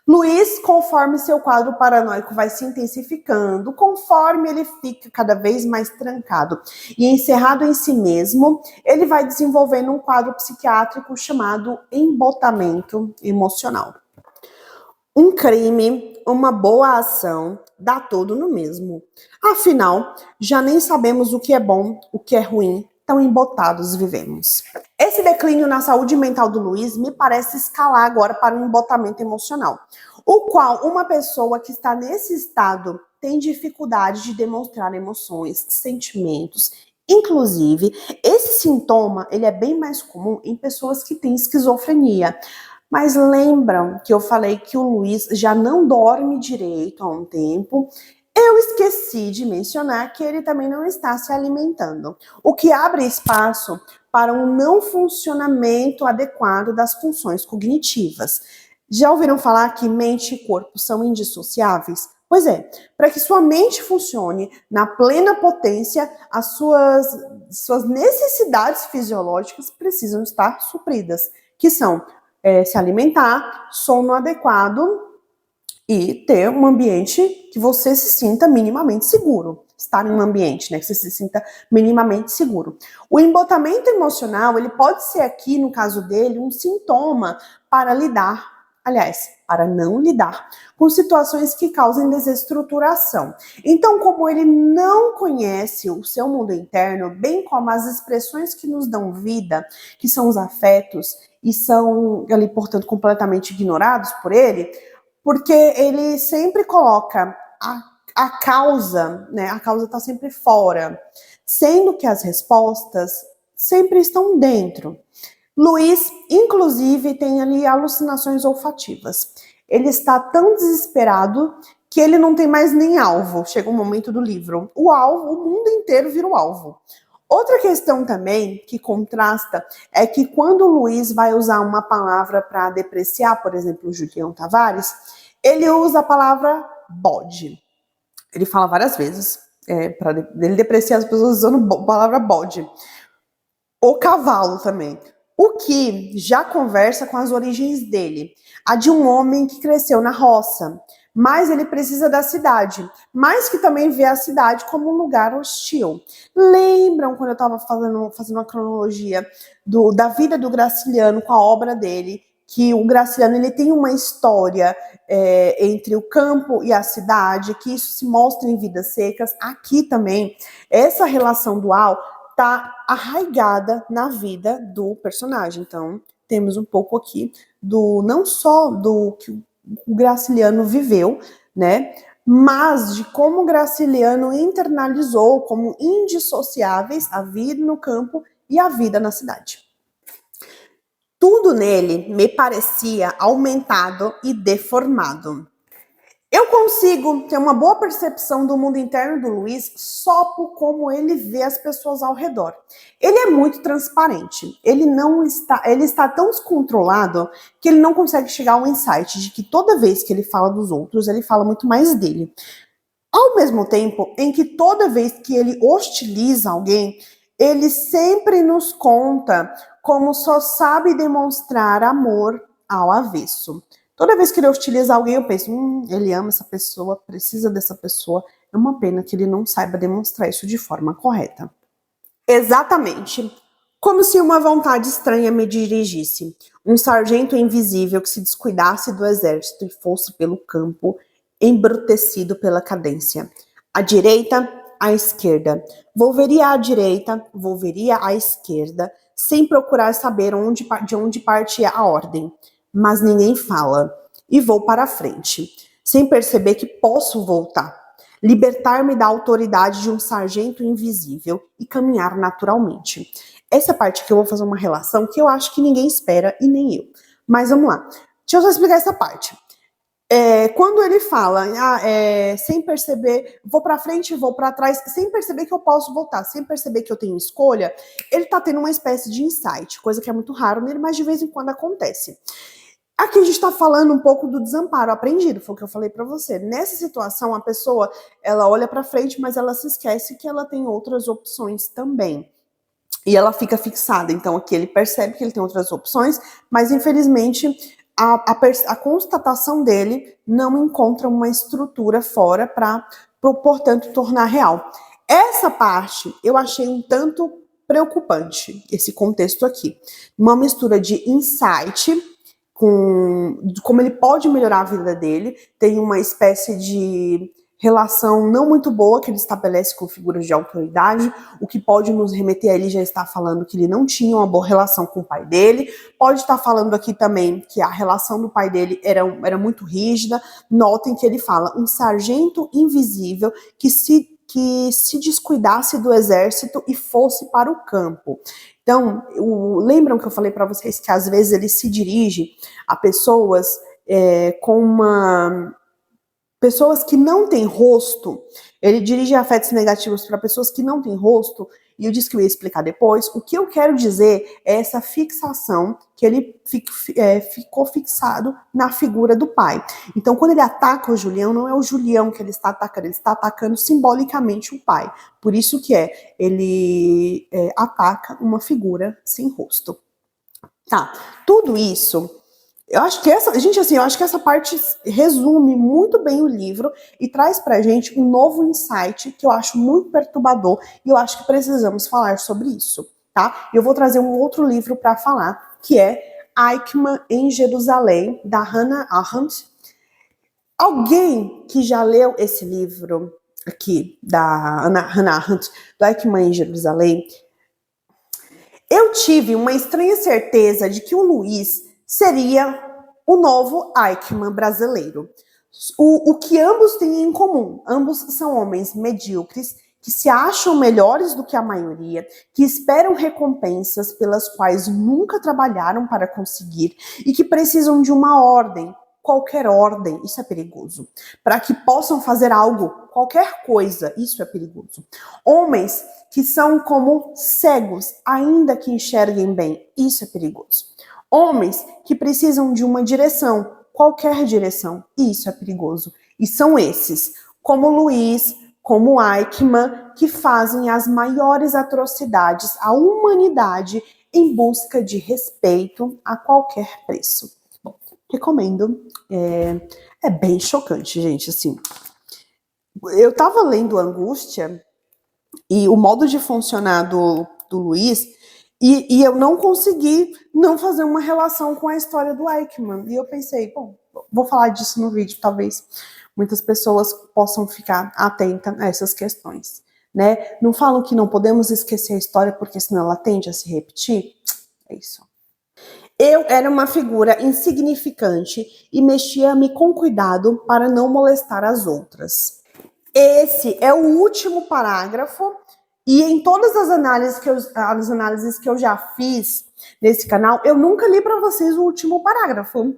Luiz, conforme seu quadro paranoico vai se intensificando, conforme ele fica cada vez mais trancado e encerrado em si mesmo, ele vai desenvolvendo um quadro psiquiátrico chamado embotamento emocional. Um crime, uma boa ação, dá tudo no mesmo. Afinal, já nem sabemos o que é bom, o que é ruim, tão embotados vivemos. Esse declínio na saúde mental do Luiz me parece escalar agora para um embotamento emocional, o qual uma pessoa que está nesse estado tem dificuldade de demonstrar emoções, sentimentos. Inclusive, esse sintoma ele é bem mais comum em pessoas que têm esquizofrenia. Mas lembram que eu falei que o Luiz já não dorme direito há um tempo? Eu esqueci de mencionar que ele também não está se alimentando, o que abre espaço para um não funcionamento adequado das funções cognitivas. Já ouviram falar que mente e corpo são indissociáveis? Pois é, para que sua mente funcione na plena potência, as suas necessidades fisiológicas precisam estar supridas, que são se alimentar, sono adequado e ter um ambiente que você se sinta minimamente seguro. Estar em um ambiente, né, que você se sinta minimamente seguro. O embotamento emocional, ele pode ser aqui, no caso dele, um sintoma para lidar, aliás, para não lidar com situações que causem desestruturação. Então, como ele não conhece o seu mundo interno, bem como as expressões que nos dão vida, que são os afetos, e são ali, portanto, completamente ignorados por ele, porque ele sempre coloca a causa, né? A causa está sempre fora, sendo que as respostas sempre estão dentro. Luiz, inclusive, tem ali alucinações olfativas. Ele está tão desesperado que ele não tem mais nem alvo. Chega um momento do livro. O alvo, o mundo inteiro vira o alvo. Outra questão também que contrasta é que quando o Luiz vai usar uma palavra para depreciar, por exemplo, o Julião Tavares, ele usa a palavra bode. Ele fala várias vezes para ele depreciar as pessoas usando a palavra bode. O cavalo também. O que já conversa com as origens dele. A de um homem que cresceu na roça, mas ele precisa da cidade, mas que também vê a cidade como um lugar hostil. Lembram quando eu estava fazendo uma cronologia da vida do Graciliano com a obra dele, que o Graciliano ele tem uma história entre o campo e a cidade, que isso se mostra em Vidas Secas. Aqui também, essa relação dual está arraigada na vida do personagem. Então, temos um pouco aqui não só do que o Graciliano viveu, né, mas de como o Graciliano internalizou como indissociáveis a vida no campo e a vida na cidade. Tudo nele me parecia aumentado e deformado. Eu consigo ter uma boa percepção do mundo interno do Luiz só por como ele vê as pessoas ao redor. Ele é muito transparente. Ele está tão descontrolado que ele não consegue chegar ao insight de que toda vez que ele fala dos outros, ele fala muito mais dele. Ao mesmo tempo em que toda vez que ele hostiliza alguém, ele sempre nos conta como só sabe demonstrar amor ao avesso. Toda vez que ele hostiliza alguém, eu penso, ele ama essa pessoa, precisa dessa pessoa. É uma pena que ele não saiba demonstrar isso de forma correta. Exatamente. Como se uma vontade estranha me dirigisse. Um sargento invisível que se descuidasse do exército e fosse pelo campo, embrutecido pela cadência. À direita, à esquerda. Volveria à direita, volveria à esquerda, sem procurar saber de onde partia a ordem. Mas ninguém fala, e vou para a frente, sem perceber que posso voltar, libertar-me da autoridade de um sargento invisível e caminhar naturalmente. Essa parte que eu vou fazer uma relação que eu acho que ninguém espera e nem eu. Mas vamos lá, deixa eu só explicar essa parte. Quando ele fala, sem perceber, vou para frente, vou para trás, sem perceber que eu posso voltar, sem perceber que eu tenho escolha, ele tá tendo uma espécie de insight, coisa que é muito raro nele, mas de vez em quando acontece. Aqui a gente está falando um pouco do desamparo aprendido, foi o que eu falei para você. Nessa situação, a pessoa, ela olha para frente, mas ela se esquece que ela tem outras opções também, e ela fica fixada. Então aqui ele percebe que ele tem outras opções, mas infelizmente a constatação dele não encontra uma estrutura fora para, portanto, tornar real. Essa parte eu achei um tanto preocupante, esse contexto aqui. Uma mistura de insight com como ele pode melhorar a vida dele, tem uma espécie de relação não muito boa que ele estabelece com figuras de autoridade, o que pode nos remeter a ele já está falando que ele não tinha uma boa relação com o pai dele, pode estar falando aqui também que a relação do pai dele era muito rígida. Notem que ele fala um sargento invisível que se descuidasse do exército e fosse para o campo. Então, lembram que eu falei para vocês que às vezes ele se dirige a pessoas pessoas que não têm rosto, ele dirige afetos negativos para pessoas que não têm rosto, e eu disse que eu ia explicar depois. O que eu quero dizer é essa fixação que ele ficou fixado na figura do pai. Então, quando ele ataca o Julião, não é o Julião que ele está atacando simbolicamente o pai. Por isso que ele ataca uma figura sem rosto. Tá, tudo isso... Eu acho que essa parte resume muito bem o livro e traz pra gente um novo insight que eu acho muito perturbador e eu acho que precisamos falar sobre isso, tá? Eu vou trazer um outro livro para falar, que é Eichmann em Jerusalém, da Hannah Arendt. Alguém que já leu esse livro aqui, da Hannah Arendt, do Eichmann em Jerusalém, eu tive uma estranha certeza de que o Luiz seria o novo Eichmann brasileiro. O que ambos têm em comum? Ambos são homens medíocres, que se acham melhores do que a maioria, que esperam recompensas pelas quais nunca trabalharam para conseguir e que precisam de uma ordem, qualquer ordem, isso é perigoso, para que possam fazer algo, qualquer coisa, isso é perigoso. Homens que são como cegos, ainda que enxerguem bem, isso é perigoso. Homens que precisam de uma direção, qualquer direção, isso é perigoso. E são esses, como Luiz, como Eichmann, que fazem as maiores atrocidades à humanidade em busca de respeito a qualquer preço. Bom, recomendo. É bem chocante, gente, assim. Eu tava lendo Angústia e o modo de funcionar do Luiz, e eu não consegui não fazer uma relação com a história do Eichmann. E eu pensei, bom, vou falar disso no vídeo, talvez muitas pessoas possam ficar atentas a essas questões, né? Não falam que não podemos esquecer a história porque senão ela tende a se repetir? É isso. Eu era uma figura insignificante e mexia-me com cuidado para não molestar as outras. Esse é o último parágrafo. E em todas as análises que eu já fiz nesse canal, eu nunca li para vocês o último parágrafo.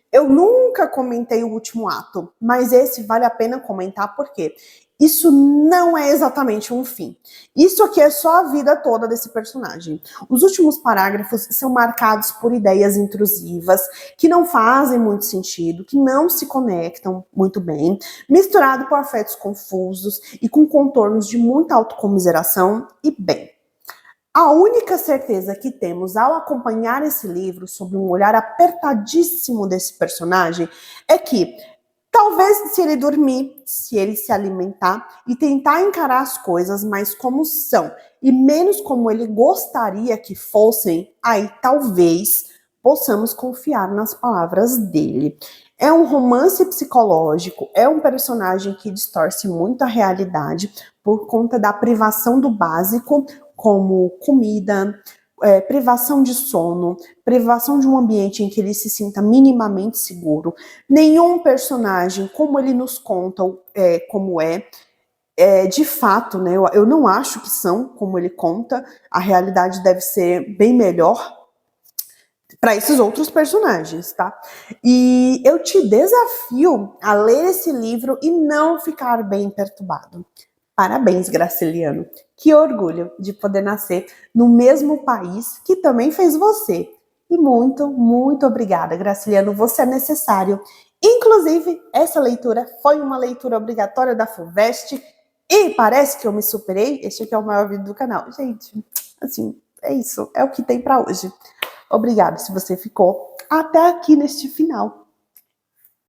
Eu nunca comentei o último ato, mas esse vale a pena comentar porque isso não é exatamente um fim. Isso aqui é só a vida toda desse personagem. Os últimos parágrafos são marcados por ideias intrusivas, que não fazem muito sentido, que não se conectam muito bem, misturado com afetos confusos e com contornos de muita autocomiseração e bem. A única certeza que temos ao acompanhar esse livro sob um olhar apertadíssimo desse personagem é que talvez se ele dormir, se ele se alimentar e tentar encarar as coisas mais como são e menos como ele gostaria que fossem, aí talvez possamos confiar nas palavras dele. É um romance psicológico, é um personagem que distorce muito a realidade por conta da privação do básico, como comida, privação de sono, privação de um ambiente em que ele se sinta minimamente seguro. Nenhum personagem, como ele nos conta como de fato, né? Eu não acho que são como ele conta. A realidade deve ser bem melhor para esses outros personagens, tá? E eu te desafio a ler esse livro e não ficar bem perturbado. Parabéns, Graciliano. Que orgulho de poder nascer no mesmo país que também fez você. E muito, muito obrigada, Graciliano. Você é necessário. Inclusive, essa leitura foi uma leitura obrigatória da FUVEST e parece que eu me superei. Este aqui é o maior vídeo do canal. Gente, assim, É isso, é o que tem para hoje. Obrigada se você ficou até aqui neste final.